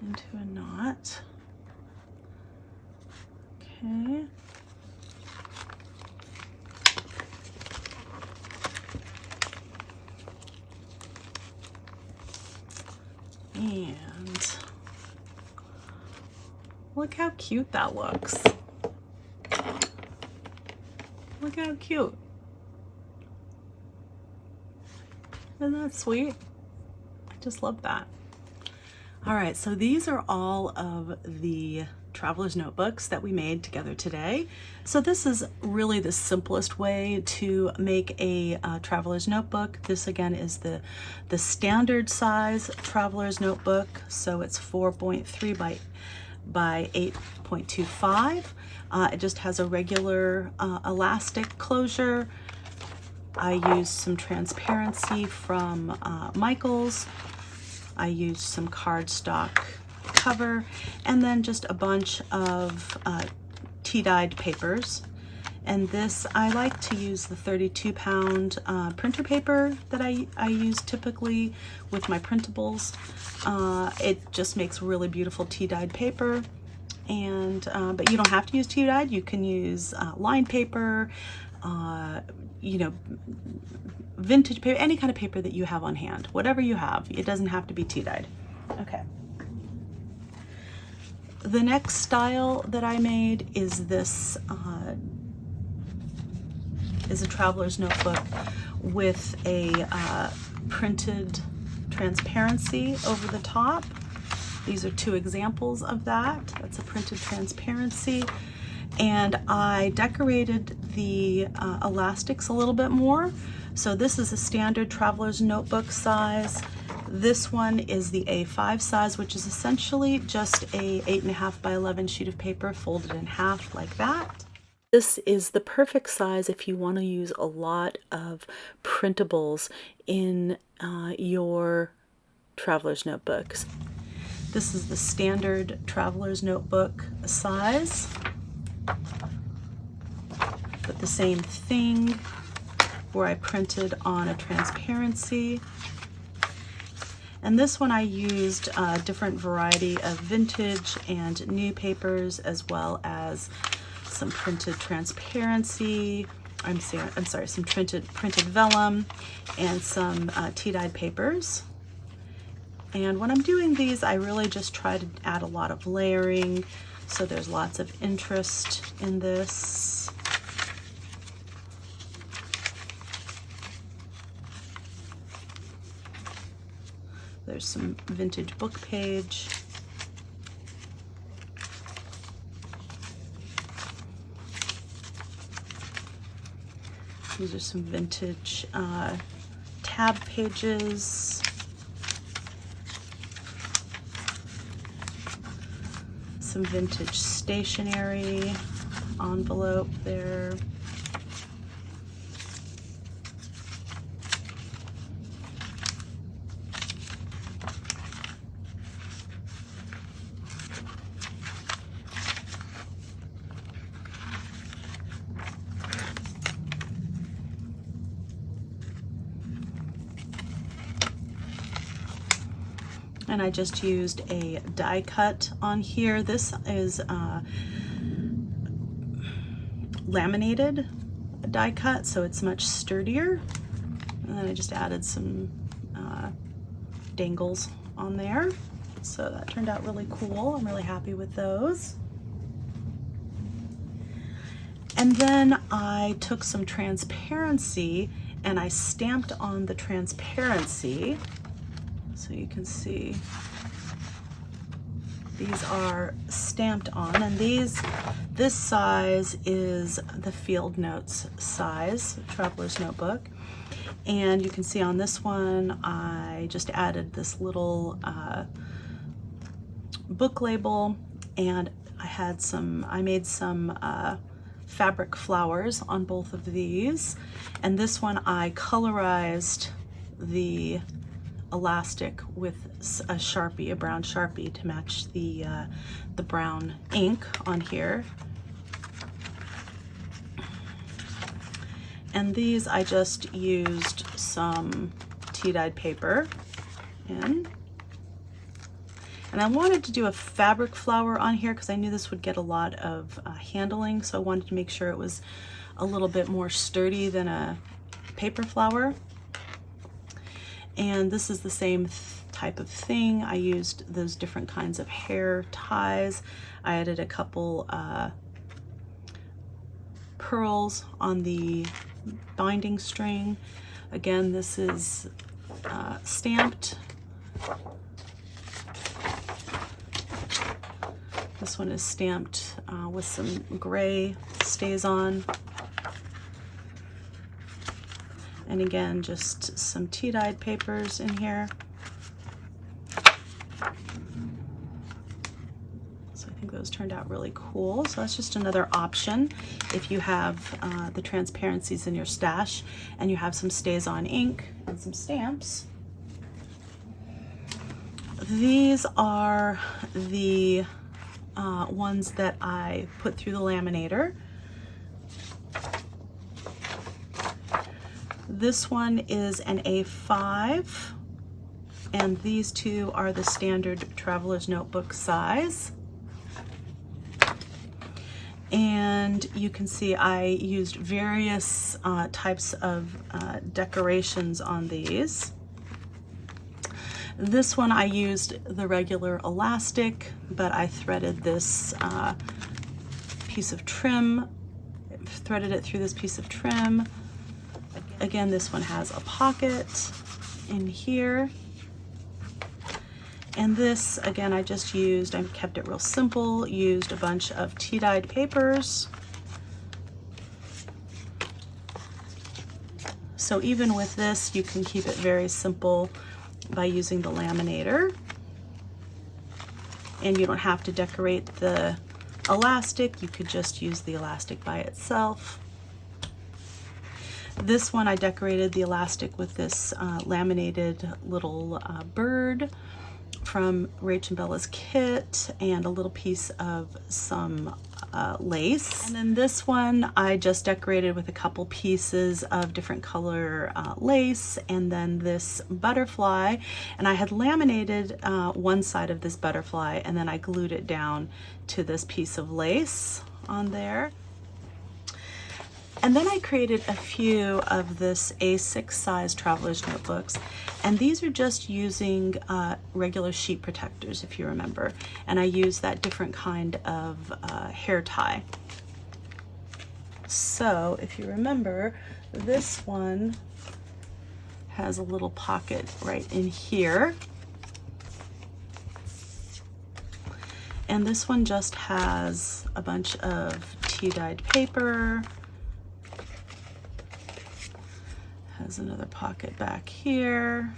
into a knot. Okay. And look how cute that looks. Look how cute. Isn't that sweet? I just love that. All right, so these are all of the traveler's notebooks that we made together today. So this is really the simplest way to make a traveler's notebook. This again is the standard size traveler's notebook. So it's 4.3 by 8.25. It just has a regular elastic closure. I used some transparency from Michaels. I used some cardstock cover, and then just a bunch of tea-dyed papers. And this, I like to use the 32-pound printer paper that I use typically with my printables. It just makes really beautiful tea-dyed paper. And but you don't have to use tea-dyed. You can use lined paper, you know, vintage paper, any kind of paper that you have on hand, whatever you have. It doesn't have to be tea-dyed. Okay. The next style that I made is this, is a traveler's notebook with a printed transparency over the top. These are two examples of that. That's a printed transparency. And I decorated the elastics a little bit more. So this is a standard traveler's notebook size. This one is the A5 size, which is essentially just a 8.5 by 11 sheet of paper folded in half like that. This is the perfect size if you want to use a lot of printables in your traveler's notebooks. This is the standard traveler's notebook size, but the same thing where I printed on a transparency. And this one I used a different variety of vintage and new papers, as well as some printed transparency, I'm sorry, some printed vellum and some tea-dyed papers. And when I'm doing these, I really just try to add a lot of layering, so there's lots of interest in this. There's some vintage book page. These are some vintage tab pages. Some vintage stationery envelope there. And I just used a die cut on here. This is laminated die cut, so it's much sturdier. And then I just added some dangles on there. So that turned out really cool. I'm really happy with those. And then I took some transparency and I stamped on the transparency. So you can see these are stamped on, and this size is the Field Notes size, Traveler's Notebook. And you can see on this one, I just added this little book label, and I made some fabric flowers on both of these. And this one I colorized the elastic with a Sharpie, a brown Sharpie, to match the brown ink on here. And these I just used some tea-dyed paper in. And I wanted to do a fabric flower on here because I knew this would get a lot of handling, so I wanted to make sure it was a little bit more sturdy than a paper flower. And this is the same type of thing. I used those different kinds of hair ties. I added a couple pearls on the binding string. Again, this is stamped. This one is stamped with some gray stays-on. And again, just some tea-dyed papers in here. So I think those turned out really cool. So that's just another option if you have the transparencies in your stash and you have some stays-on ink and some stamps. These are the ones that I put through the laminator. This one is an A5, and these two are the standard traveler's notebook size. And you can see I used various types of decorations on these. This one I used the regular elastic, but I threaded this piece of trim, threaded it through this piece of trim. Again, this one has a pocket in here. And this, again, I kept it real simple, used a bunch of tea-dyed papers. So even with this, you can keep it very simple by using the laminator. And you don't have to decorate the elastic, you could just use the elastic by itself. This one I decorated the elastic with this laminated little bird from Rach-n-Bella's kit and a little piece of some lace. And then this one I just decorated with a couple pieces of different color lace, and then this butterfly, and I had laminated one side of this butterfly and then I glued it down to this piece of lace on there. And then I created a few of this A6 size traveler's notebooks, and these are just using regular sheet protectors, if you remember, and I used that different kind of hair tie. So if you remember, this one has a little pocket right in here, and this one just has a bunch of tea-dyed paper. Has another pocket back here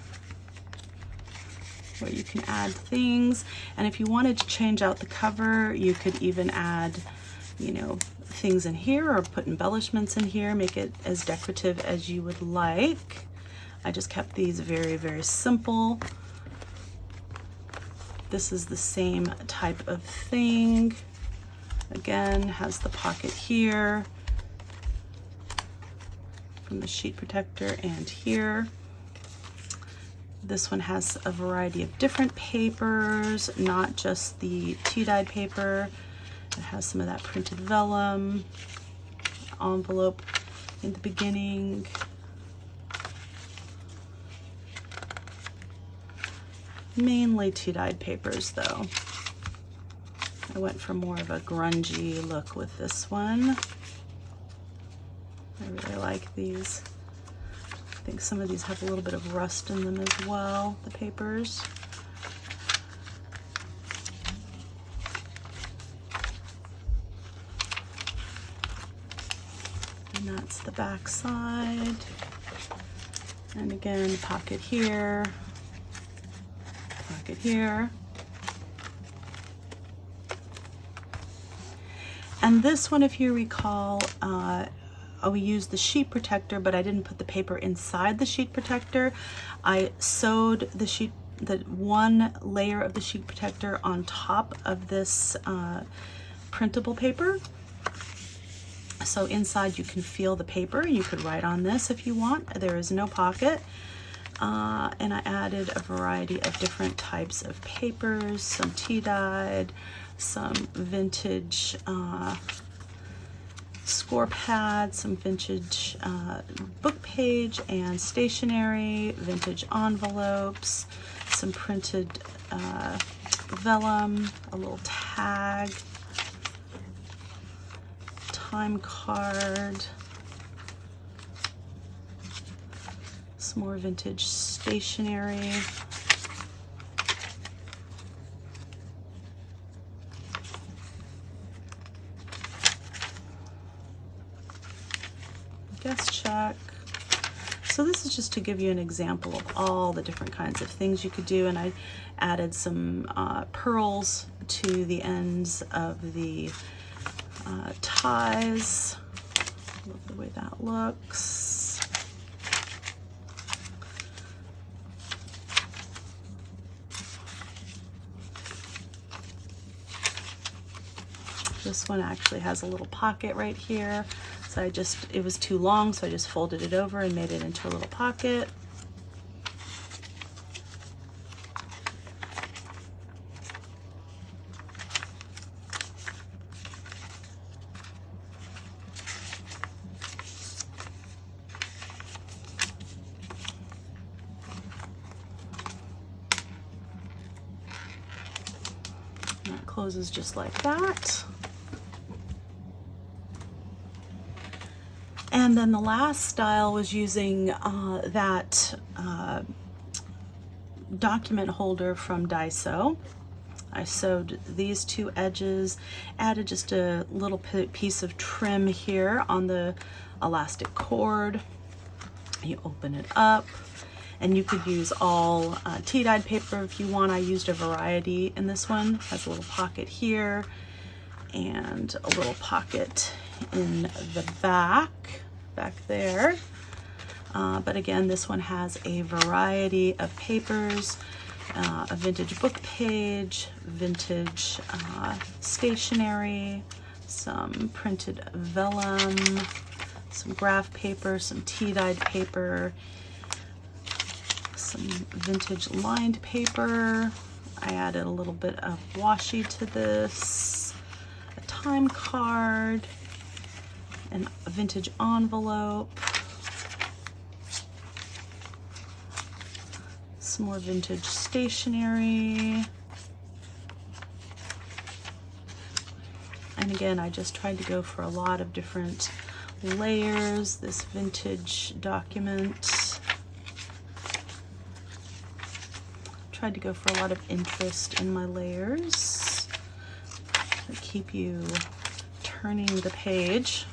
where you can add things, and if you wanted to change out the cover, you could even add, you know, things in here or put embellishments in here, make it as decorative as you would like. I just kept these very, very simple. This is the same type of thing. Again, has the pocket here from the sheet protector, and here. This one has a variety of different papers, not just the tea-dyed paper. It has some of that printed vellum, envelope in the beginning. Mainly tea-dyed papers though. I went for more of a grungy look with this one. I really like these. I think some of these have a little bit of rust in them as well, the papers. And that's the back side. And again, pocket here, pocket here. And this one, if you recall, we used the sheet protector, but I didn't put the paper inside the sheet protector. I sewed the one layer of the sheet protector on top of this printable paper. So inside you can feel the paper. You could write on this if you want. There is no pocket. And I added a variety of different types of papers, some tea-dyed, some vintage score pads, some vintage book page and stationery, vintage envelopes, some printed vellum, a little tag, time card, some more vintage stationery, guest check. So this is just to give you an example of all the different kinds of things you could do, and I added some pearls to the ends of the ties. Love the way that looks. This one actually has a little pocket right here. So it was too long, so I just folded it over and made it into a little pocket. And that closes just like that. And then the last style was using that document holder from Daiso. I sewed these two edges, added just a little piece of trim here on the elastic cord. You open it up, and you could use all tea-dyed paper if you want. I used a variety in this one. It has a little pocket here and a little pocket in the back there. But again, this one has a variety of papers, a vintage book page, vintage stationery, some printed vellum, some graph paper, some tea-dyed paper, some vintage lined paper. I added a little bit of washi to this, a time card, and a vintage envelope, some more vintage stationery. And again, I just tried to go for a lot of different layers. This vintage document. Tried to go for a lot of interest in my layers that keep you turning the page.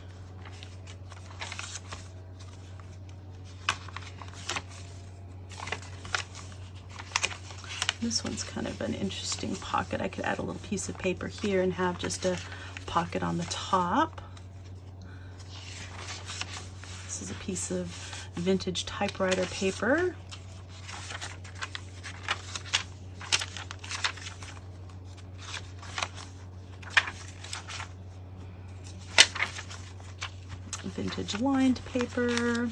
This one's kind of an interesting pocket. I could add a little piece of paper here and have just a pocket on the top. This is a piece of vintage typewriter paper. Vintage lined paper.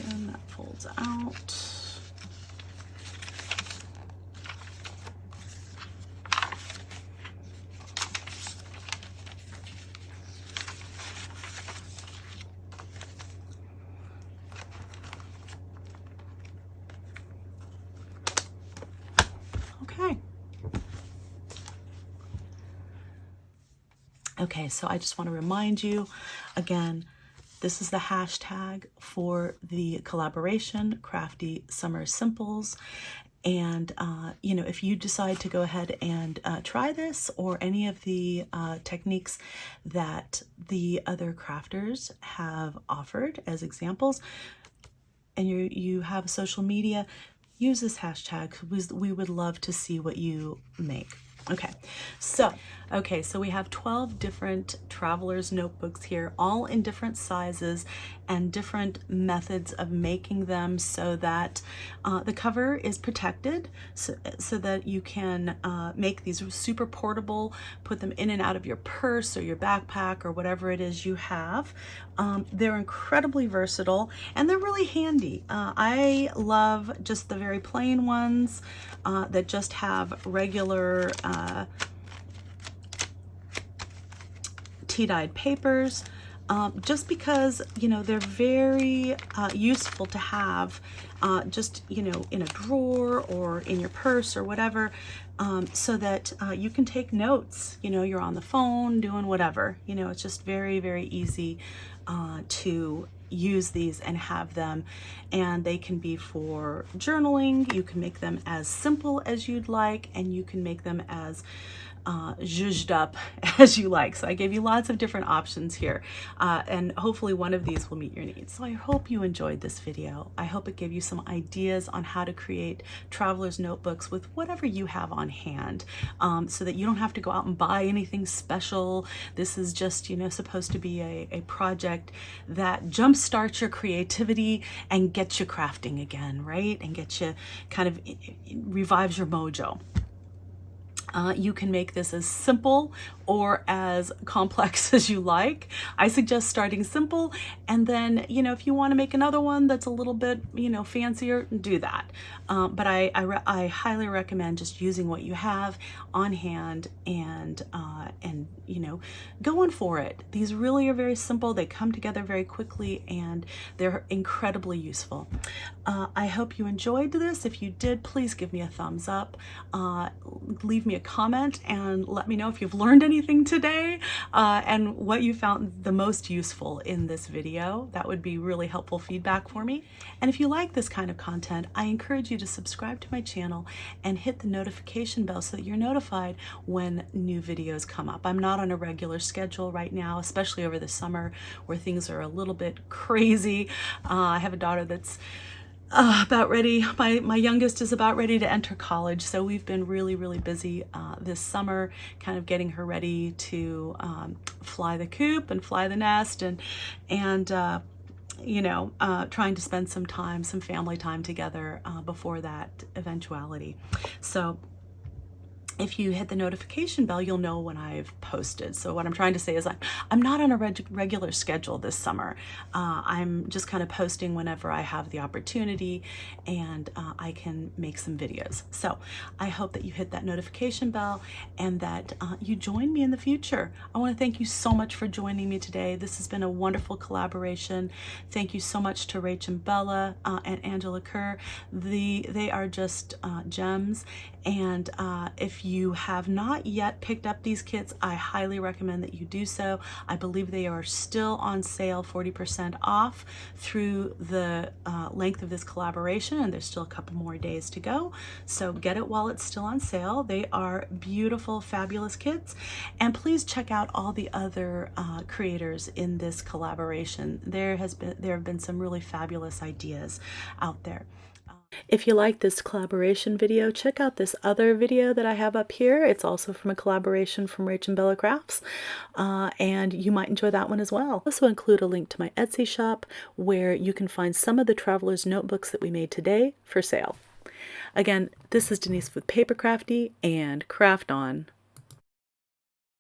And that folds out. Okay, so I just want to remind you again, this is the hashtag for the collaboration, Crafty Summer Simples. And, you know, if you decide to go ahead and try this or any of the techniques that the other crafters have offered as examples, and you have social media, use this hashtag. We would love to see what you make. Okay, so we have 12 different traveler's notebooks here, all in different sizes and different methods of making them so that the cover is protected, so that you can make these super portable, put them in and out of your purse or your backpack or whatever it is you have. They're incredibly versatile and they're really handy. I love just the very plain ones that just have regular tea-dyed papers, just because, you know, they're very useful to have just, you know, in a drawer or in your purse or whatever, so that you can take notes. You know, you're on the phone doing whatever, you know, it's just very, very easy to use these and have them, and they can be for journaling. You can make them as simple as you'd like, and you can make them as zhuzhed up as you like. So I gave you lots of different options here, and hopefully one of these will meet your needs. So I hope you enjoyed this video. I hope it gave you some ideas on how to create traveler's notebooks with whatever you have on hand, so that you don't have to go out and buy anything special. This is just, you know, supposed to be a project that jumpstarts your creativity and gets you crafting again, right? And gets you kind of, it revives your mojo. You can make this as simple or as complex as you like. I suggest starting simple, and then, you know, if you want to make another one that's a little bit, you know, fancier, do that. But I highly recommend just using what you have on hand and you know, going for it. These really are very simple. They come together very quickly, and they're incredibly useful. I hope you enjoyed this. If you did, please give me a thumbs up. Leave me a comment and let me know if you've learned anything today, and what you found the most useful in this video. That would be really helpful feedback for me. And if you like this kind of content, I encourage you to subscribe to my channel and hit the notification bell so that you're notified when new videos come up. I'm not on a regular schedule right now, especially over the summer where things are a little bit crazy. I have a daughter that's about ready. My youngest is about ready to enter college, so we've been really, really busy this summer, kind of getting her ready to fly the coop and fly the nest, and you know, trying to spend some time, some family time together before that eventuality. So if you hit the notification bell, you'll know when I've posted. So what I'm trying to say is I'm not on a regular schedule this summer. I'm just kind of posting whenever I have the opportunity, and I can make some videos. So I hope that you hit that notification bell and that you join me in the future. I want to thank you so much for joining me today. This has been a wonderful collaboration. Thank you so much to Rach-n-Bella and Angela Kerr. They are just gems. And if you have not yet picked up these kits, I highly recommend that you do so. I believe they are still on sale, 40% off through the length of this collaboration, and there's still a couple more days to go. So get it while it's still on sale. They are beautiful, fabulous kits. And please check out all the other creators in this collaboration. There have been some really fabulous ideas out there. If you like this collaboration video, check out this other video that I have up here. It's also from a collaboration from Rach-n-Bella Crafts, and you might enjoy that one as well. I also include a link to my Etsy shop where you can find some of the traveler's notebooks that we made today for sale. Again, this is Denise with PaperKraftD, and craft on.